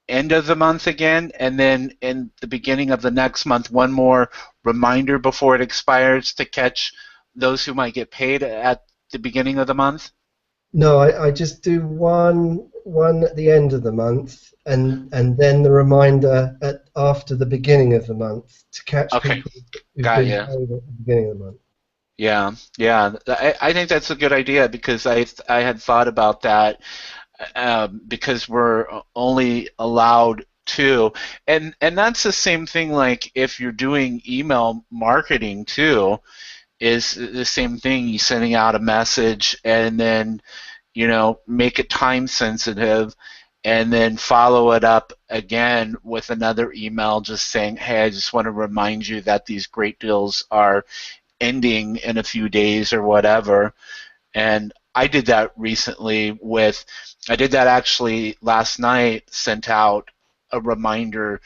A: end of the month again, and then in the beginning of the next month, one more reminder before it expires to catch those who might get paid at the beginning of the month?
C: No, I just do one at the end of the month, and then the reminder after the beginning of the month to catch
A: Okay,
C: people who've
A: got
C: been
A: you.
C: paid at the beginning of the month.
A: Yeah, yeah. I think that's a good idea because I had thought about that because we're only allowed two, and that's the same thing. Like if you're doing email marketing too, is the same thing. You sending out a message and then make it time sensitive, and then follow it up again with another email just saying, hey, I just want to remind you that these great deals are ending in a few days or whatever. And I did that recently I did that actually last night, sent out a reminder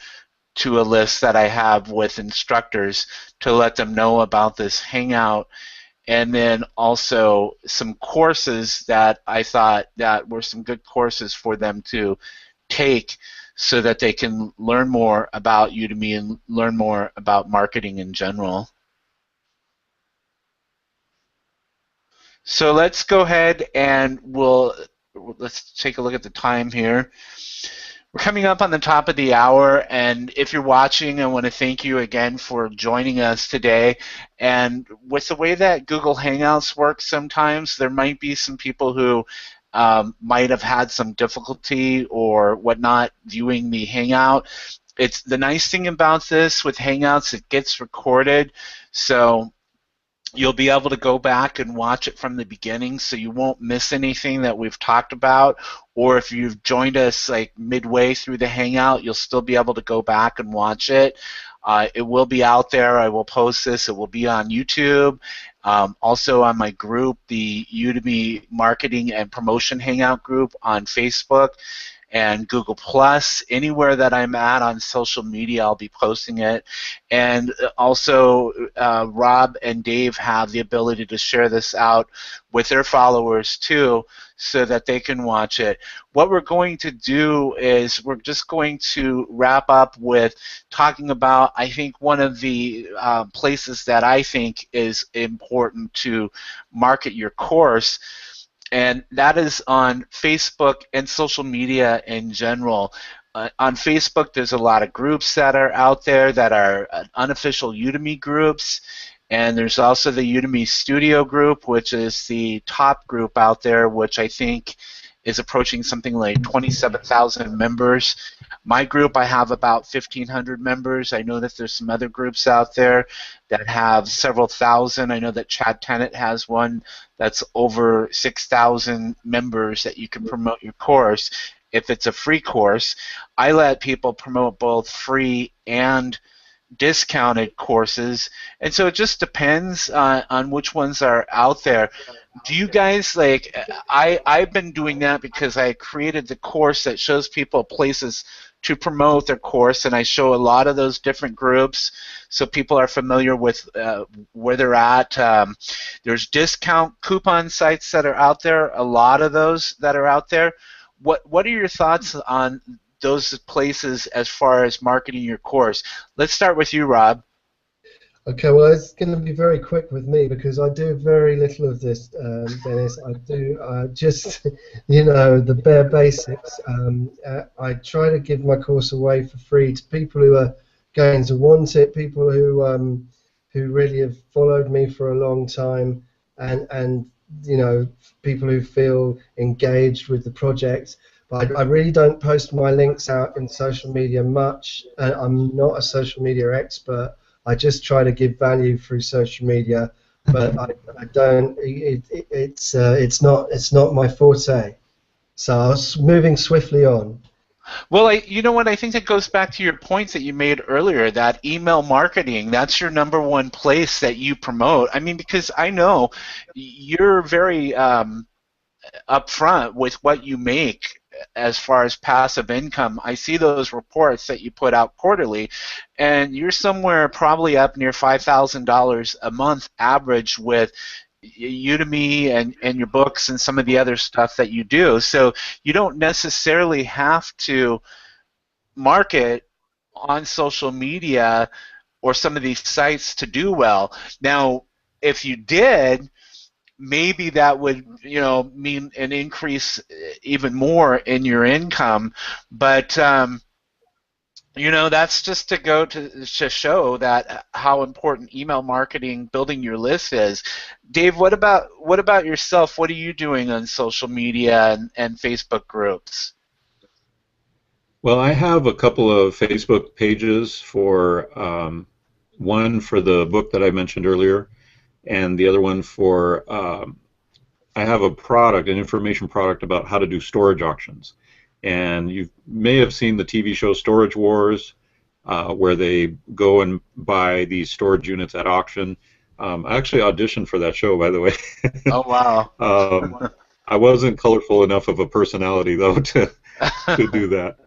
A: to a list that I have with instructors to let them know about this Hangout, and then also some courses that I thought that were some good courses for them to take so that they can learn more about Udemy and learn more about marketing in general. So let's go ahead and let's take a look at the time here. We're coming up on the top of the hour, and if you're watching, I want to thank you again for joining us today. And with the way that Google Hangouts works sometimes, there might be some people who might have had some difficulty or whatnot viewing the Hangout. It's the nice thing about this with Hangouts, it gets recorded, so you'll be able to go back and watch it from the beginning, so you won't miss anything that we've talked about. Or if you've joined us like midway through the Hangout, you'll still be able to go back and watch it. It will be out there. I will post this. It will be on YouTube. Also on my group, the Udemy Marketing and Promotion Hangout group on Facebook and Google Plus. Anywhere that I'm at on social media, I'll be posting it. And also, Rob and Dave have the ability to share this out with their followers too, so that they can watch it. What we're going to do is we're just going to wrap up with talking about, I think, one of the places that I think is important to market your course, and that is on Facebook and social media in general. On Facebook, there's a lot of groups that are out there that are unofficial Udemy groups, and there's also the Udemy Studio group, which is the top group out there, which I think is approaching something like 27,000 members. My group, I have about 1,500 members. I know that there's some other groups out there that have several thousand. I know that Chad Tennant has one that's over 6,000 members that you can promote your course. if it's a free course. I let people promote both free and discounted courses, and so it just depends on which ones are out there. Do you guys like? I've been doing that because I created the course that shows people places to promote their course, and I show a lot of those different groups so people are familiar with where they're at. There's discount coupon sites that are out there, a lot of those that are out there. What are your thoughts on those places as far as marketing your course? Let's start with you, Rob.
C: Okay, well, it's going to be very quick with me because I do very little of this, Dennis. I do just, the bare basics. I try to give my course away for free to people who are going to want it, people who really have followed me for a long time, and people who feel engaged with the project. But I really don't post my links out in social media much. I'm not a social media expert. I just try to give value through social media, but I don't. It's not my forte. So I was moving swiftly on.
A: Well, you know what? I think that goes back to your points that you made earlier. That email marketing, that's your number one place that you promote. I mean, because I know you're very upfront with what you make as far as passive income. I see those reports that you put out quarterly, and you're somewhere probably up near $5,000 a month average with Udemy and your books and some of the other stuff that you do. So you don't necessarily have to market on social media or some of these sites to do well. Now, if you did, maybe that would mean an increase even more in your income, but that's just to go to show that how important email marketing, building your list is. Dave, what about yourself? What are you doing on social media and Facebook groups?
B: Well, I have a couple of Facebook pages for one for the book that I mentioned earlier, and the other one for I have a product, an information product about how to do storage auctions. And you may have seen the TV show Storage Wars, where they go and buy these storage units at auction. I actually auditioned for that show, by the way.
A: Oh, wow.
B: I wasn't colorful enough of a personality, though, to do that.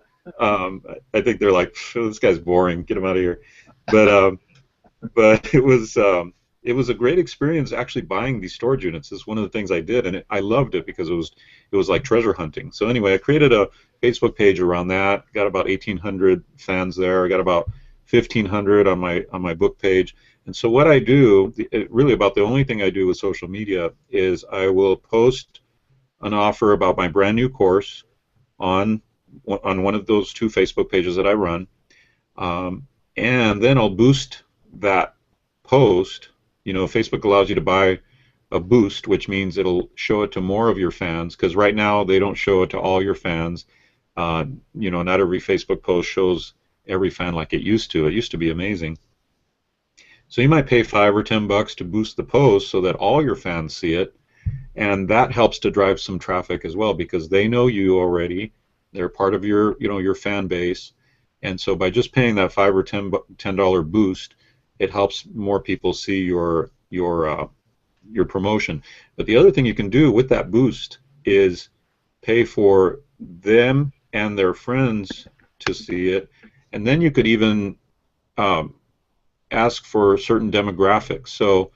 B: I think they're like, this guy's boring, get him out of here. But it was a great experience actually buying these storage units. It's one of the things I did, and I loved it because it was like treasure hunting. So anyway, I created a Facebook page around that. Got about 1,800 fans there. I got about 1,500 on my book page. And so what I do, really about the only thing I do with social media is I will post an offer about my brand new course on one of those two Facebook pages that I run, and then I'll boost that post. Facebook allows you to buy a boost, which means it'll show it to more of your fans, because right now they don't show it to all your fans. Not every Facebook post shows every fan like it used to. It used to be amazing. So you might pay $5 or $10 to boost the post so that all your fans see it, and that helps to drive some traffic as well because they know you already. They're part of your fan base, and so by just paying that $5 or $10 boost, it helps more people see your promotion. But the other thing you can do with that boost is pay for them and their friends to see it, and then you could even ask for certain demographics. So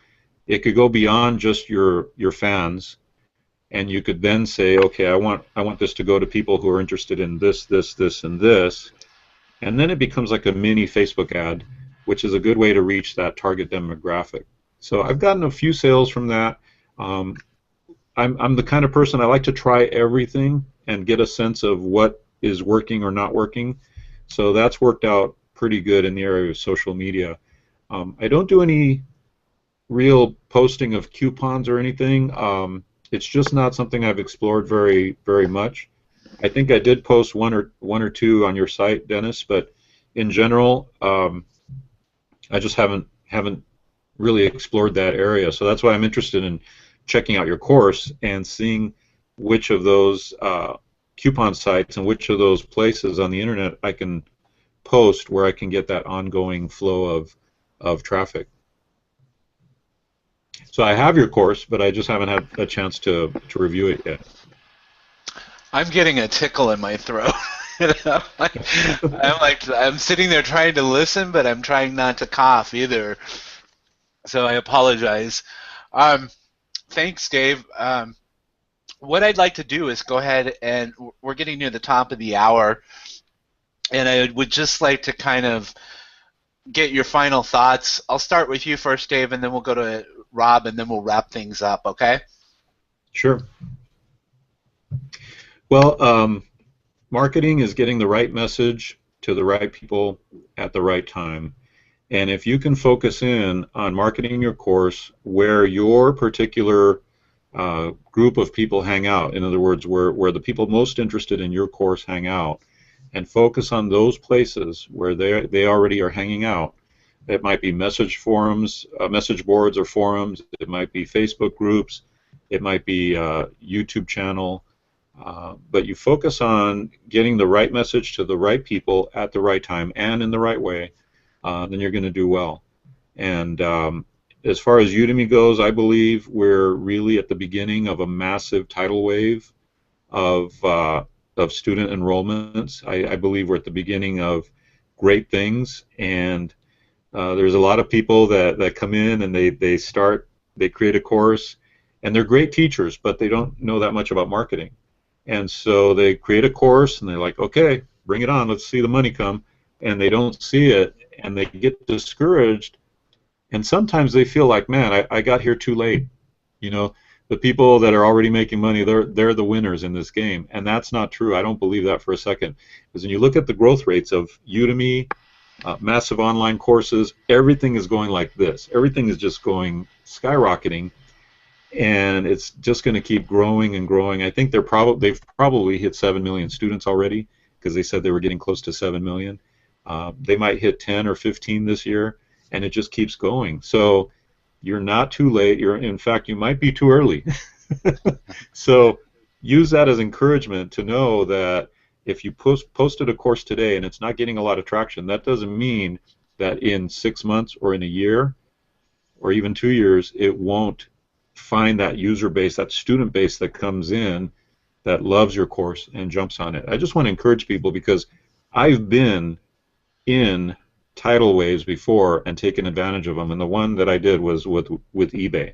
B: it could go beyond just your fans, and you could then say, okay, I want this to go to people who are interested in this, this, this, and this, and then it becomes like a mini Facebook ad, which is a good way to reach that target demographic. So I've gotten a few sales from that. I'm the kind of person I like to try everything and get a sense of what is working or not working. So that's worked out pretty good in the area of social media. I don't do any real posting of coupons or anything. It's just not something I've explored very, very much. I think I did post one or two on your site, Dennis, but in general, I just haven't really explored that area. So that's why I'm interested in checking out your course and seeing which of those coupon sites and which of those places on the internet I can post where I can get that ongoing flow of traffic. So I have your course, but I just haven't had a chance to review it yet.
A: I'm getting a tickle in my throat. I'm sitting there trying to listen, but I'm trying not to cough either. So I apologize. Thanks, Dave. What I'd like to do is go ahead, and we're getting near the top of the hour, and I would just like to kind of get your final thoughts. I'll start with you first, Dave, and then we'll go to Rob, and then we'll wrap things up, okay?
B: Sure. Well, marketing is getting the right message to the right people at the right time. And if you can focus in on marketing your course where your particular group of people hang out, in other words, where the people most interested in your course hang out, and focus on those places where they already are hanging out. It might be message forums, message boards or forums. It might be Facebook groups. It might be a YouTube channel. But you focus on getting the right message to the right people at the right time and in the right way, then you're going to do well. And as far as Udemy goes, I believe we're really at the beginning of a massive tidal wave of student enrollments. I believe we're at the beginning of great things, and there's a lot of people that come in and they create a course, and they're great teachers, but they don't know that much about marketing. And so they create a course, and they're like, okay, bring it on, let's see the money come, and they don't see it, and they get discouraged, and sometimes they feel like, man, I got here too late. You know, the people that are already making money, they're the winners in this game, and that's not true. I don't believe that for a second, because when you look at the growth rates of Udemy, massive online courses, everything is going like this. Everything is just going skyrocketing, and it's just going to keep growing and growing. I think they've probably hit 7 million students already, because they said they were getting close to 7 million. They might hit 10 or 15 this year, and it just keeps going. So you're not too late. In fact, you might be too early. So use that as encouragement to know that if you posted a course today and it's not getting a lot of traction, that doesn't mean that in 6 months or in a year or even 2 years it won't find that user base, that student base that comes in that loves your course and jumps on it. I just want to encourage people, because I've been in tidal waves before and taken advantage of them, and the one that I did was with eBay.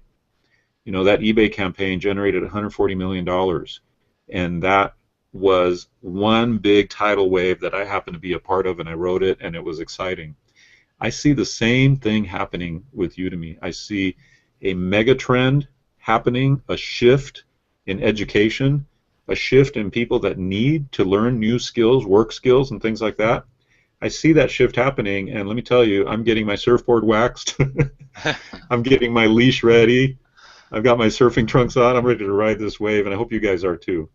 B: You know, that eBay campaign generated $140 million, and that was one big tidal wave that I happened to be a part of, and I wrote it, and it was exciting. I see the same thing happening with Udemy. I see a mega trend happening, a shift in education, a shift in people that need to learn new skills, work skills, and things like that. I see that shift happening, and let me tell you, I'm getting my surfboard waxed. I'm getting my leash ready. I've got my surfing trunks on. I'm ready to ride this wave, and I hope you guys are too.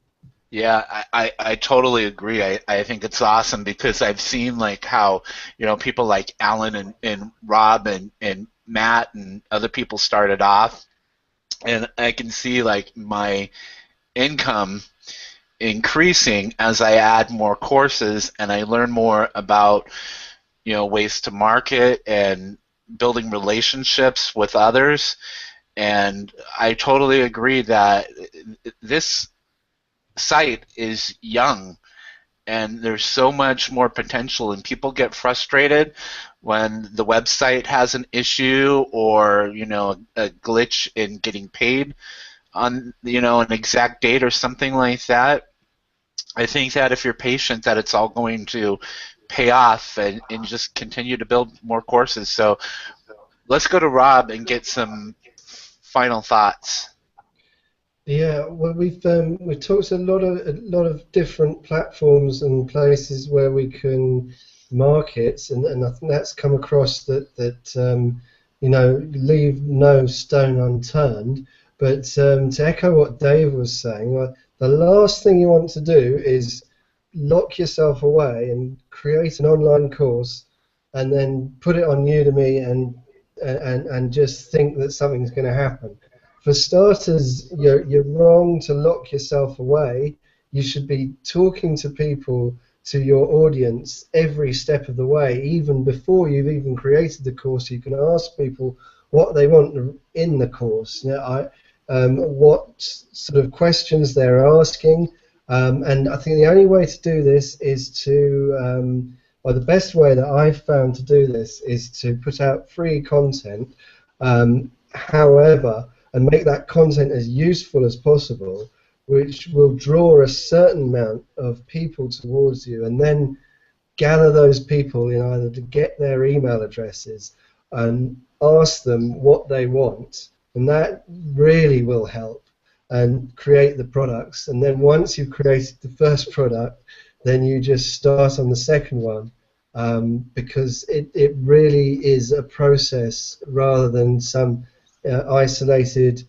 A: Yeah, I totally agree. I think it's awesome, because I've seen like how, you know, people like Alan and Rob and Matt and other people started off, and I can see like my income increasing as I add more courses and I learn more about, you know, ways to market and building relationships with others. And I totally agree that this site is young and there's so much more potential, and people get frustrated when the website has an issue or, you know, a glitch in getting paid on, you know, an exact date or something like that. I think that if you're patient, that it's all going to pay off, and just continue to build more courses. So let's go to Rob and get some final thoughts.
C: Yeah, well, we've talked a lot of different platforms and places where we can market, and I think that's come across that you know, leave no stone unturned. But to echo what Dave was saying, the last thing you want to do is lock yourself away and create an online course and then put it on Udemy and just think that something's going to happen. For starters, you're wrong to lock yourself away. you should be talking to people, to your audience, every step of the way, even before you've even created the course. You can ask people what they want in the course, what sort of questions they're asking, and I think the only way to do this is to, or the best way that I've found to do this is to put out free content, however, and make that content as useful as possible, which will draw a certain amount of people towards you, and then gather those people in either to get their email addresses and ask them what they want, and that really will help and create the products. And then once you've created the first product, then you just start on the second one, because it really is a process rather than some isolated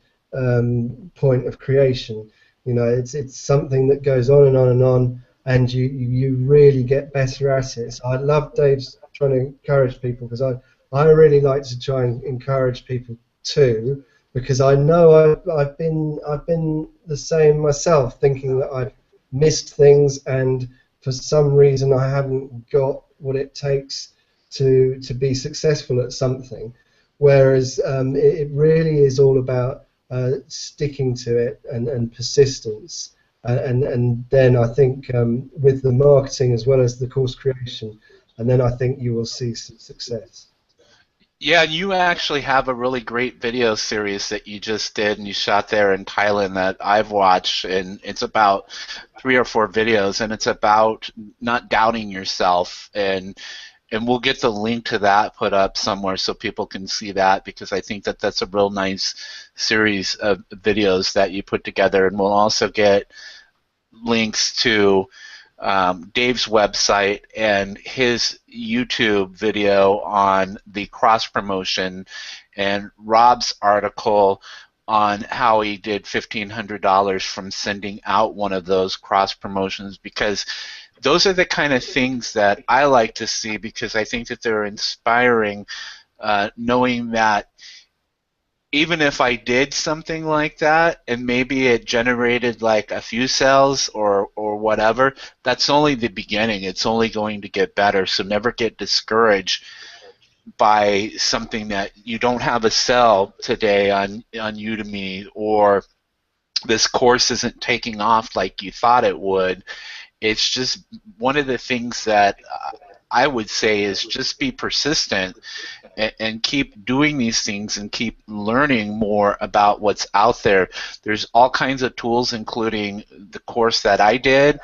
C: point of creation. You know, it's something that goes on and on and on, and you really get better at it. So I love Dave's trying to encourage people, because I really like to try and encourage people too, because I know I've been the same myself, thinking that I've missed things, and for some reason I haven't got what it takes to be successful at something. Whereas it really is all about sticking to it and persistence. And then I think with the marketing as well as the course creation, and then I think you will see some success.
A: Yeah, you actually have a really great video series that you just did and you shot there in Thailand that I've watched, and it's about 3 or 4 videos, and it's about not doubting yourself, and we'll get the link to that put up somewhere so people can see that, because I think that that's a real nice series of videos that you put together, and we'll also get links to Dave's website and his YouTube video on the cross promotion, and Rob's article on how he did $1,500 from sending out one of those cross promotions, because those are the kind of things that I like to see, because I think that they're inspiring, knowing that even if I did something like that and maybe it generated like a few sales or whatever, that's only the beginning. It's only going to get better. So never get discouraged by something that you don't have a sell today on Udemy, or this course isn't taking off like you thought it would. It's just one of the things that I would say is just be persistent and keep doing these things and keep learning more about what's out there. There's all kinds of tools, including the course that I did,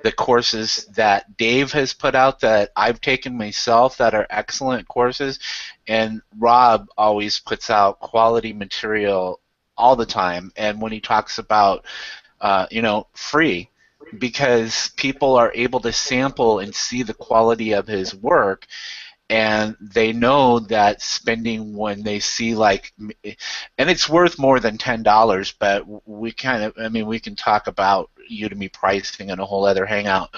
A: the courses that Dave has put out that I've taken myself that are excellent courses, and Rob always puts out quality material all the time. And when he talks about, free, because people are able to sample and see the quality of his work, and they know that spending when they see like, and it's worth more than $10, but we can talk about Udemy pricing in a whole other hangout,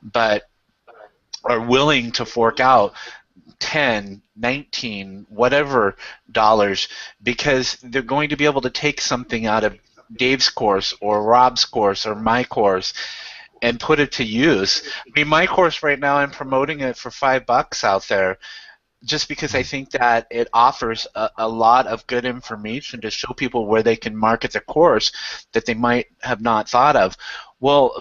A: but are willing to fork out 10, 19, whatever dollars, because they're going to be able to take something out of Dave's course or Rob's course or my course and put it to use. I mean, my course right now, I'm promoting it for $5 out there, just because I think that it offers a lot of good information to show people where they can market the course that they might have not thought of. Well,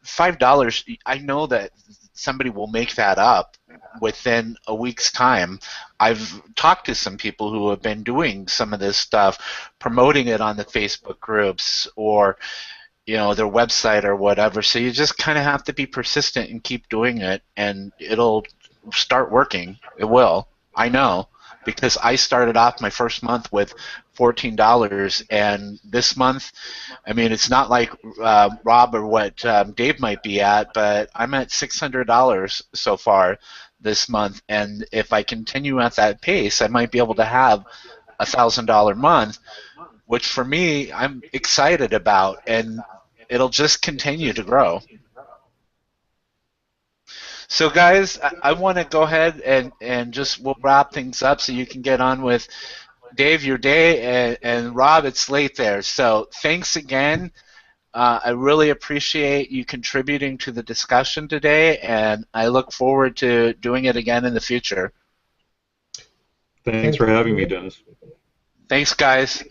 A: $5, I know that somebody will make that up within a week's time. I've talked to some people who have been doing some of this stuff, promoting it on the Facebook groups or their website or whatever. So you just kind of have to be persistent and keep doing it, and it'll start working. It will. I know, because I started off my first month with $14, and this month, I mean, it's not like Rob or what Dave might be at, but I'm at $600 so far this month, and if I continue at that pace, I might be able to have a $1,000 month, which for me, I'm excited about, and it'll just continue to grow. So guys, I want to go ahead and just we'll wrap things up so you can get on with Dave your day, and Rob, it's late there. So thanks again. I really appreciate you contributing to the discussion today, and I look forward to doing it again in the future.
B: Thanks for having me, Dennis.
A: Thanks, guys.